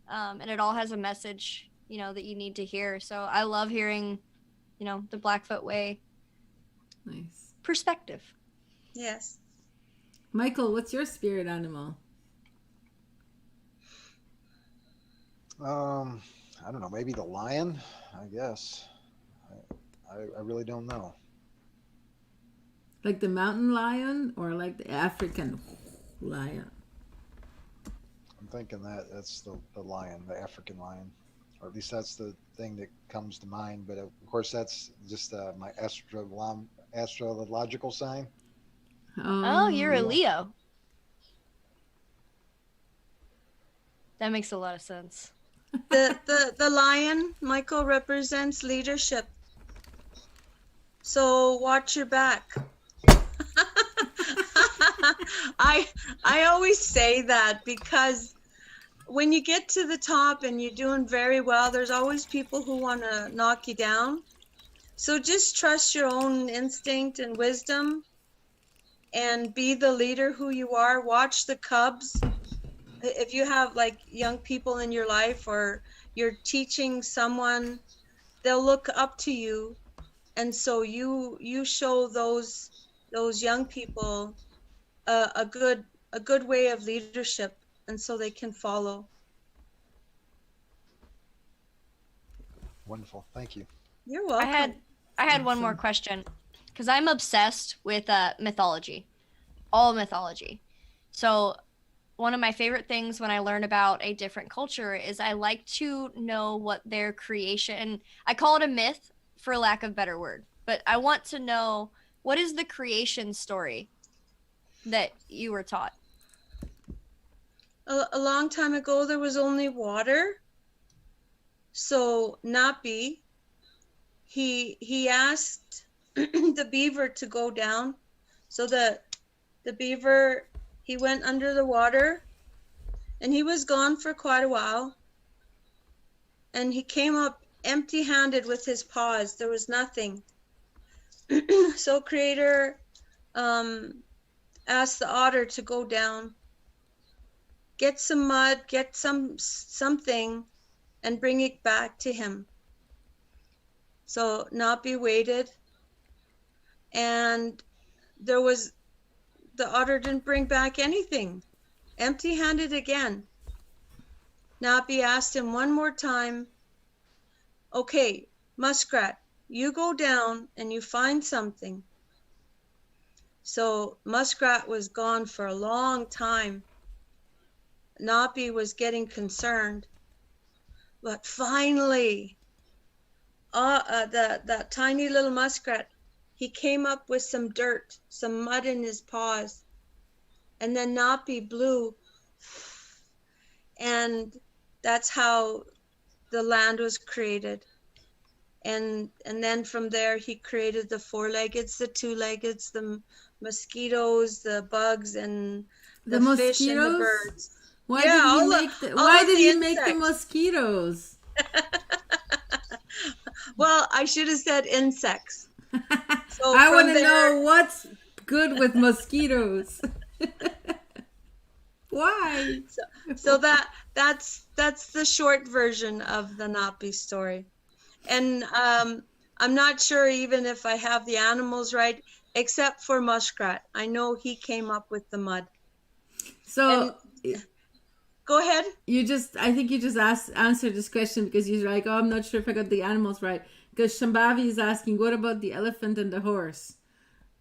And it all has a message, that you need to hear. So I love hearing, the Blackfoot way Nice. perspective. Yes. Michael, what's your spirit animal? I don't know, maybe the lion, I guess. I really don't know. Like the mountain lion or like the African lion? I'm thinking that's the lion, the African lion, or at least that's the thing that comes to mind. But of course, that's just my astrological sign. Oh, you're a Oh, Leo. That makes a lot of sense. The lion, Michael, represents leadership. So watch your back. I always say that because when you get to the top and you're doing very well, there's always people who want to knock you down. So just trust your own instinct and wisdom and be the leader who you are. Watch the cubs. If you have like young people in your life, or you're teaching someone, they'll look up to you. And so you show those young people a good way of leadership, and so they can follow. Wonderful. Thank you. You're I welcome. had I had one more Awesome. question because I'm obsessed with mythology, all mythology. So one of my favorite things when I learn about a different culture is I like to know what their creation, I call it a myth for lack of better word, but I want to know what is the creation story that you were taught. A long time ago, there was only water. So Napi, he asked the beaver to go down. So the beaver, he went under the water, and he was gone for quite a while. And he came up empty-handed with his paws. There was nothing. So Creator asked the otter to go down, get some mud, get something, and bring it back to him. So Napi waited, and the otter didn't bring back anything, empty-handed again. Napi asked him one more time, okay, muskrat, you go down and you find something. So muskrat was gone for a long time. Napi was getting concerned, but finally, that tiny little muskrat, he came up with some dirt, some mud in his paws, and then Napi blew, and that's how the land was created. And then from there, he created the four-leggeds, the two-leggeds, the mosquitoes, the bugs, and the fish and the mosquitoes? birds. Why Yeah, did he all make the- the all Why of did the he make the insects. mosquitoes? Well, I should have said insects. So I from want to there- know what's good with mosquitoes. Why? So that's the short version of the Napi story. And I'm not sure even if I have the animals right, except for muskrat. I know he came up with the mud. So Go ahead. I think you just answered this question because you're like, oh, I'm not sure if I got the animals right. Because Shambhavi is asking, what about the elephant and the horse?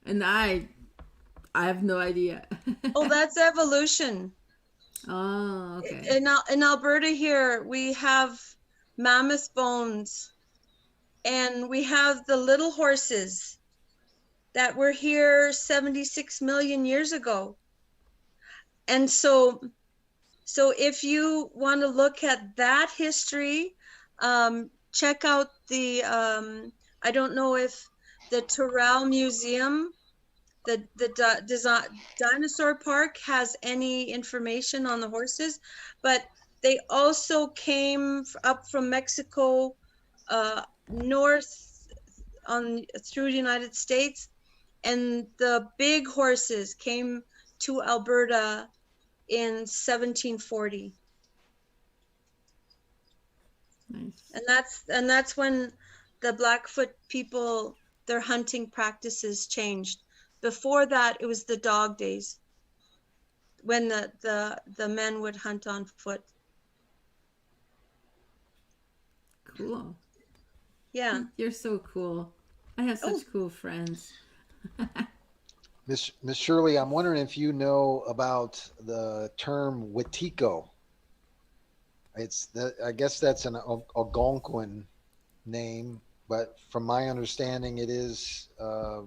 And I have no idea. Oh, that's evolution. Oh, okay. In Alberta here, we have mammoth bones, and we have the little horses that were here 76 million years ago. And so if you want to look at that history, check out the, I don't know if the Terrell Museum, the dinosaur park has any information on the horses, but they also came up from Mexico, north through the United States, and the big horses came to Alberta in 1740. Nice. And that's when the Blackfoot people, their hunting practices changed. Before that, it was the dog days when the men would hunt on foot. Cool. Yeah. You're so cool. I have such cool friends. Miss Shirley, I'm wondering if you know about the term Wetiko. I guess that's an Algonquin name, but from my understanding, it is a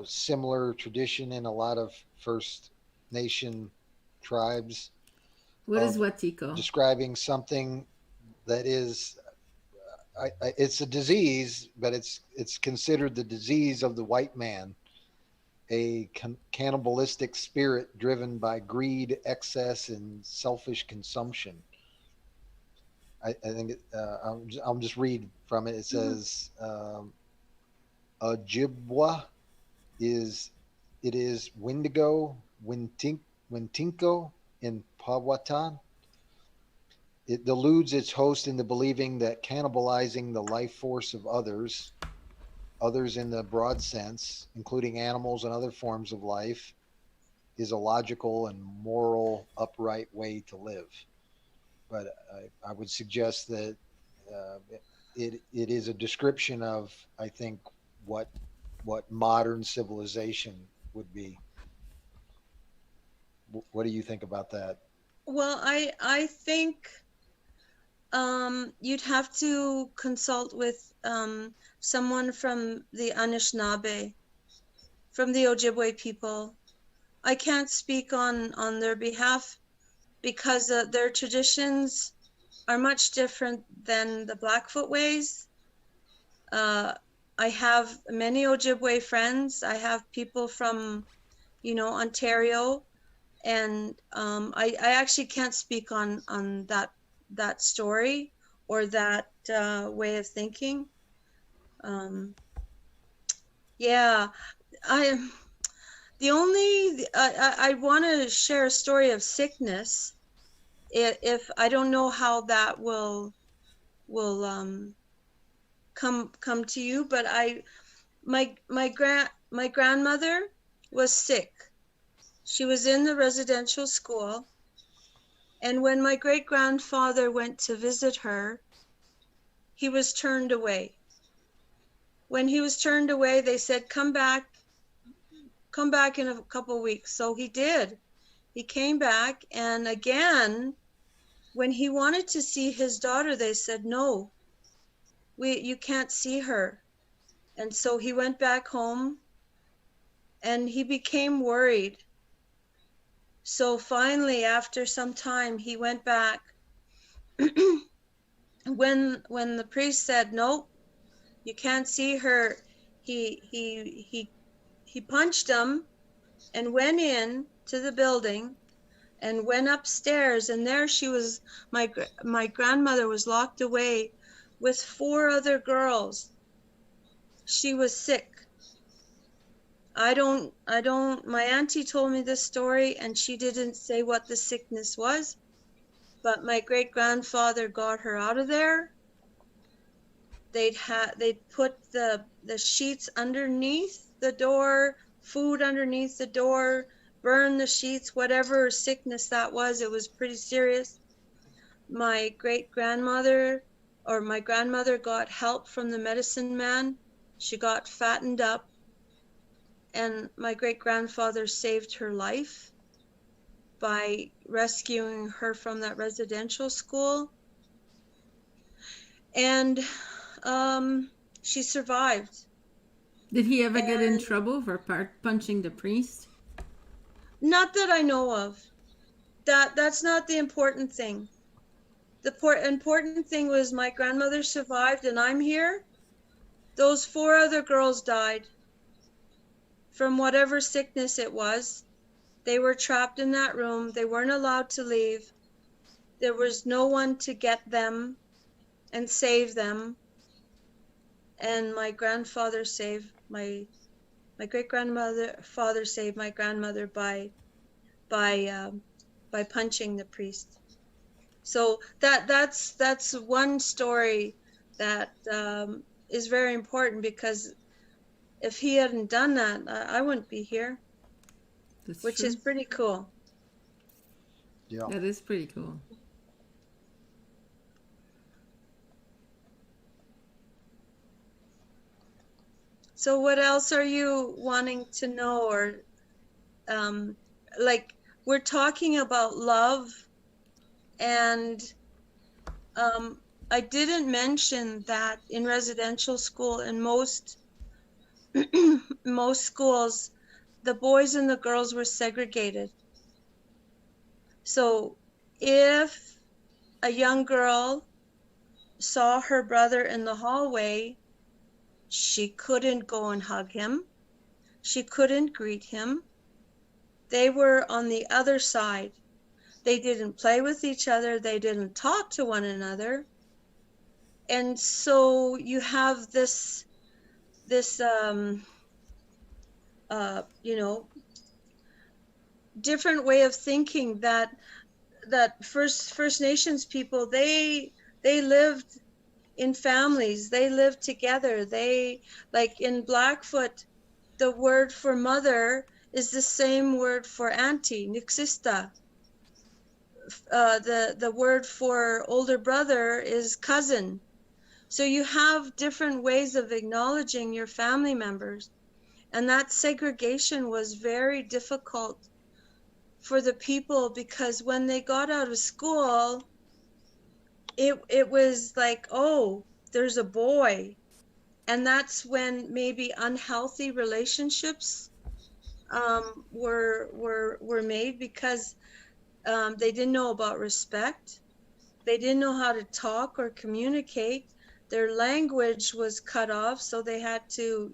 similar tradition in a lot of First Nation tribes. What is Watiko? Describing something that is, it's a disease, but it's considered the disease of the white man, a cannibalistic spirit driven by greed, excess, and selfish consumption. I think I'll just read from it. It says, Ojibwa is Wendigo, Wentinko in Powhatan. It deludes its host into believing that cannibalizing the life force of others in the broad sense, including animals and other forms of life, is a logical and moral, upright way to live. But I would suggest that it is a description of, I think, what modern civilization would be. What do you think about that? Well, I think you'd have to consult with someone from the Anishinaabe, from the Ojibwe people. I can't speak on their behalf because their traditions are much different than the Blackfoot ways. I have many Ojibwe friends. I have people from, Ontario, and I actually can't speak on that story or that way of thinking. Yeah, I I want to share a story of sickness. If I don't know how that will come to you, but my grandmother was sick. She was in the residential school, and when my great grandfather went to visit her, he was turned away. When he was turned away, they said, come back in a couple of weeks. So he did. He came back, and again, when he wanted to see his daughter, they said, no, you can't see her. And so he went back home, and he became worried. So finally, after some time, he went back. When the priest said, nope, you can't see her, he punched him and went in to the building and went upstairs, and there she was. My grandmother was locked away with 4 other girls. She was sick. My auntie told me this story, and she didn't say what the sickness was, but my great grandfather got her out of there. They'd put the sheets underneath the door, food underneath the door, burn the sheets, whatever sickness that was. It was pretty serious. My grandmother got help from the medicine man. She got fattened up, and my great grandfather saved her life by rescuing her from that residential school. And she survived. Did he ever get in trouble for punching the priest? Not that I know of. That's not the important thing. The important thing was my grandmother survived, and I'm here. Those 4 other girls died from whatever sickness it was. They were trapped in that room. They weren't allowed to leave. There was no one to get them and save them. And my grandfather saved my great grandfather saved my grandmother by punching the priest. So that's one story that is very important, because if he hadn't done that, I wouldn't be here. That's which true. is pretty cool. Yeah. That is pretty cool. So what else are you wanting to know? Or like, we're talking about love, and I didn't mention that in residential school, in most schools, the boys and the girls were segregated. So if a young girl saw her brother in the hallway, she couldn't go and hug him. She couldn't greet him. They were on the other side. They didn't play with each other. They didn't talk to one another. And so you have this different way of thinking that First Nations people, they lived in families. They lived together. They, like in Blackfoot, the word for mother is the same word for auntie, nixista. The word for older brother is cousin. So you have different ways of acknowledging your family members. And that segregation was very difficult for the people, because when they got out of school, it was like, oh, there's a boy. And that's when maybe unhealthy relationships were made, because they didn't know about respect. They didn't know how to talk or communicate. Their language was cut off, so they had to,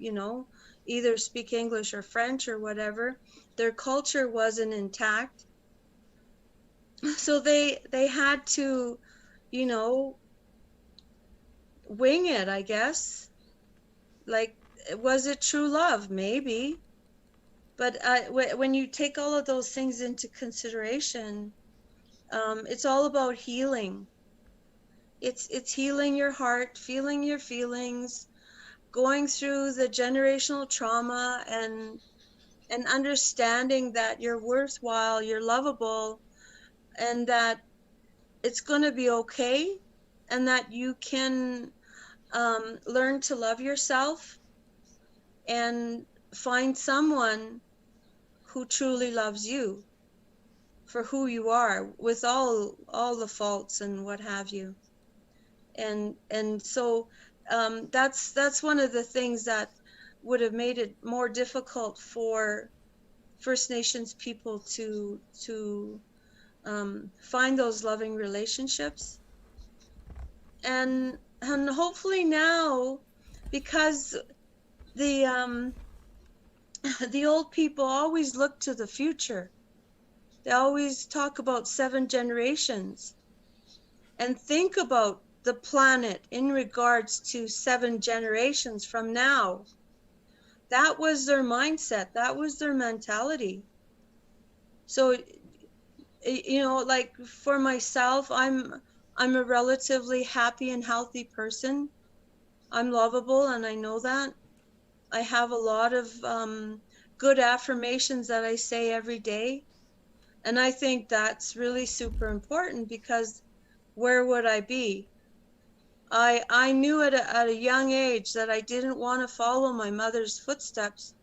either speak English or French or whatever. Their culture wasn't intact. So they had to, wing it, I guess. Like, was it true love? Maybe. But when you take all of those things into consideration, it's all about healing. It's healing your heart, feeling your feelings, going through the generational trauma, and understanding that you're worthwhile, you're lovable, and that it's going to be okay, and that you can learn to love yourself and find someone who truly loves you for who you are, with all the faults and what have you. And so that's one of the things that would have made it more difficult for First Nations people to find those loving relationships. And hopefully now, because the the old people always look to the future. They always talk about 7 generations and think about the planet in regards to 7 generations from now. That was their mindset. That was their mentality. So, like for myself, I'm a relatively happy and healthy person. I'm lovable, and I know that. I have a lot of good affirmations that I say every day. And I think that's really super important, because where would I be? I knew at a young age that I didn't want to follow my mother's footsteps.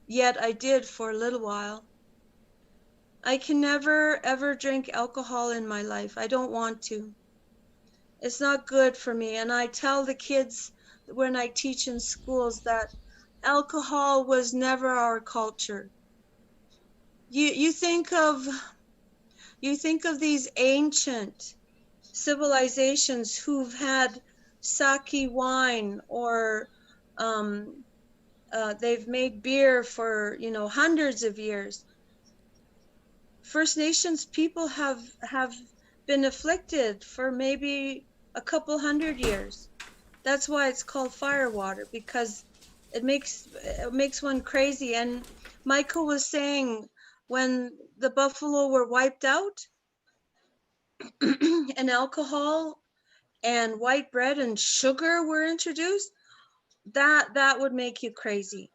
Yet I did for a little while. I can never ever drink alcohol in my life. I don't want to. It's not good for me. And I tell the kids when I teach in schools that alcohol was never our culture. You think of these ancient civilizations who've had sake wine, or they've made beer for hundreds of years. First Nations people have been afflicted for maybe a couple hundred years. That's why it's called firewater, because it makes one crazy. And Michael was saying, when the buffalo were wiped out and alcohol and white bread and sugar were introduced, that would make you crazy.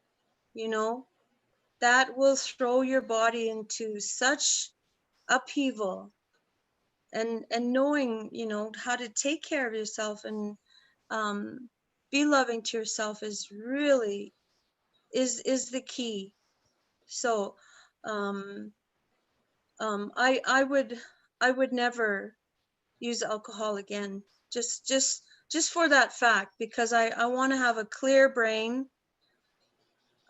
That will throw your body into such upheaval. And knowing how to take care of yourself and be loving to yourself is really is the key. So I would never use alcohol again, just for that fact, because I want to have a clear brain.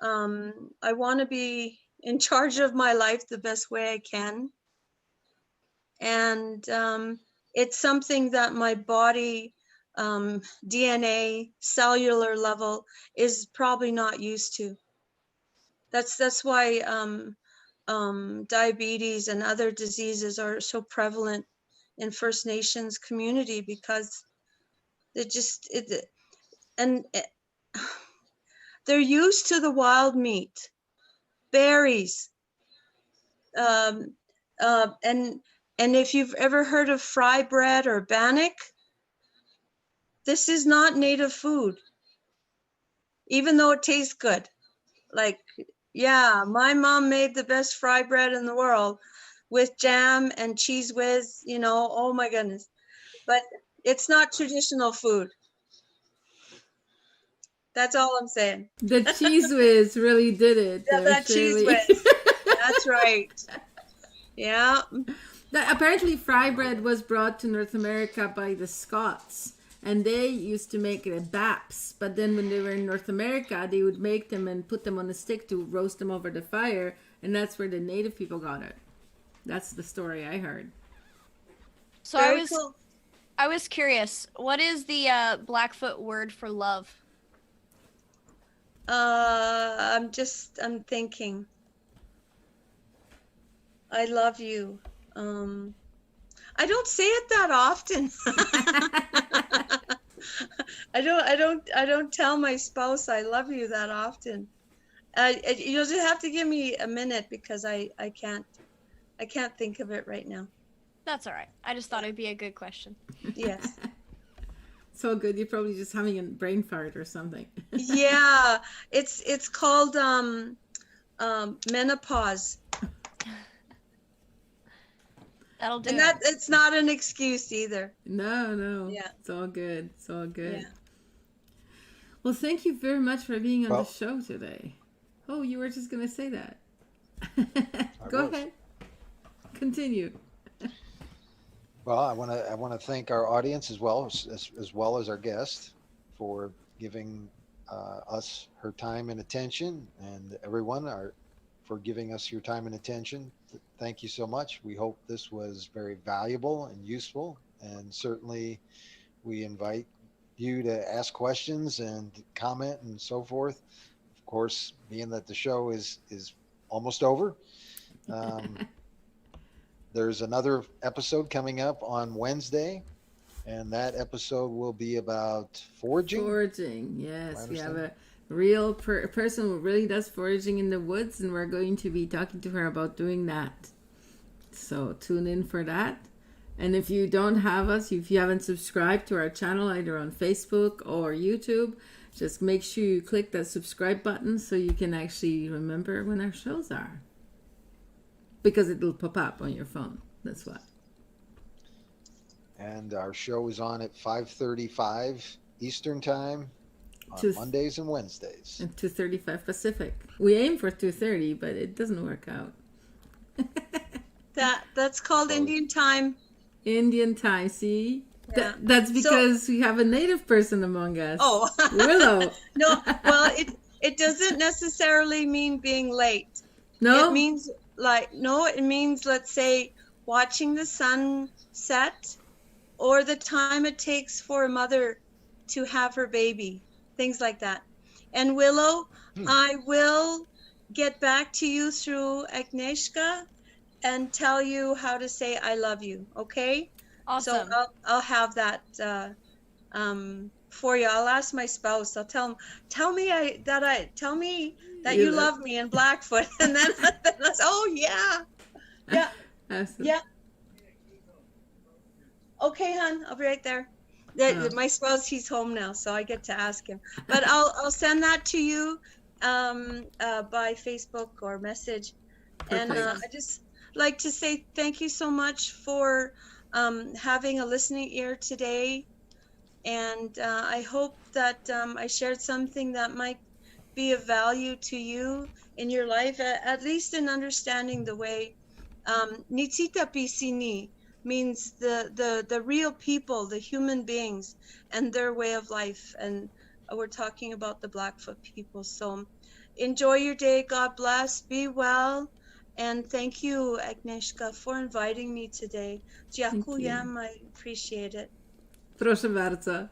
I want to be in charge of my life the best way I can. And it's something that my body, DNA, cellular level is probably not used to. That's why diabetes and other diseases are so prevalent in First Nations community, because they're used to the wild meat, berries, and if you've ever heard of fry bread or bannock, this is not native food, even though it tastes good. Like, yeah, my mom made the best fry bread in the world with jam and cheese whiz, oh my goodness. But It's not traditional food. That's all I'm saying. The cheese whiz really did it. Yeah, there, that cheese Shirley. whiz. That's right. Yeah. Apparently, fry bread was brought to North America by the Scots, and they used to make it at baps. But then when they were in North America, they would make them and put them on a stick to roast them over the fire, and that's where the native people got it. That's the story I heard. So Very cool. I was curious. What is the Blackfoot word for love? I'm thinking. I love you. I don't say it that often. I don't tell my spouse I love you that often. You'll just have to give me a minute because I can't think of it right now. That's all right. I just thought it'd be a good question. Yes. So good. You're probably just having a brain fart or something. Yeah, it's called menopause. That'll do And it. it's not an excuse either. No. Yeah. It's all good. It's all good. Yeah. Well, thank you very much for being on Well- the show today. Oh, you were just going to say that. I Go was. ahead. Continue. Well, I want to thank our audience as well as our guest for giving us her time and attention, and everyone for giving us your time and attention. Thank you so much. We hope this was very valuable and useful, and certainly we invite you to ask questions and comment and so forth. Of course, being that the show is almost over. There's another episode coming up on Wednesday, and that episode will be about foraging. Foraging, yes. I We have a understand. real person who really does foraging in the woods, and we're going to be talking to her about doing that. So tune in for that. And if you don't have us, if you haven't subscribed to our channel, either on Facebook or YouTube, just make sure you click that subscribe button so you can actually remember when our shows are. Because it'll pop up on your phone. That's why. And our show is on at 5:35 Eastern Time on To- Mondays and Wednesdays. And 2:35 Pacific. We aim for 2:30, but it doesn't work out. That's called So- Indian time. Indian time, see? Yeah. That's because we have a native person among us. Oh. Willow. No, well, it doesn't necessarily mean being late. No? It means it means, let's say, watching the sun set, or the time it takes for a mother to have her baby, things like that. And Willow, I will get back to you through Agnieszka and tell you how to say I love you, okay? Awesome. So I'll have that for you. I'll ask my spouse. I'll tell me that you love me in Blackfoot, and then that's yeah. Awesome. Yeah. Okay, hon, I'll be right there. Oh. My spouse, he's home now, so I get to ask him. But I'll send that to you by Facebook or message. And Perfect. I just like to say thank you so much for having a listening ear today. And I hope that I shared something that might be of value to you in your life, at least in understanding the way Nitsita Pisini means the real people, the human beings, and their way of life. And we're talking about the Blackfoot people. So enjoy your day. God bless. Be well. And thank you, Agnieszka, for inviting me today. Dziękuję. I appreciate it. Proszę bardzo.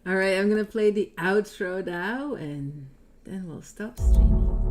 All right, I'm going to play the outro now, and then we'll stop streaming.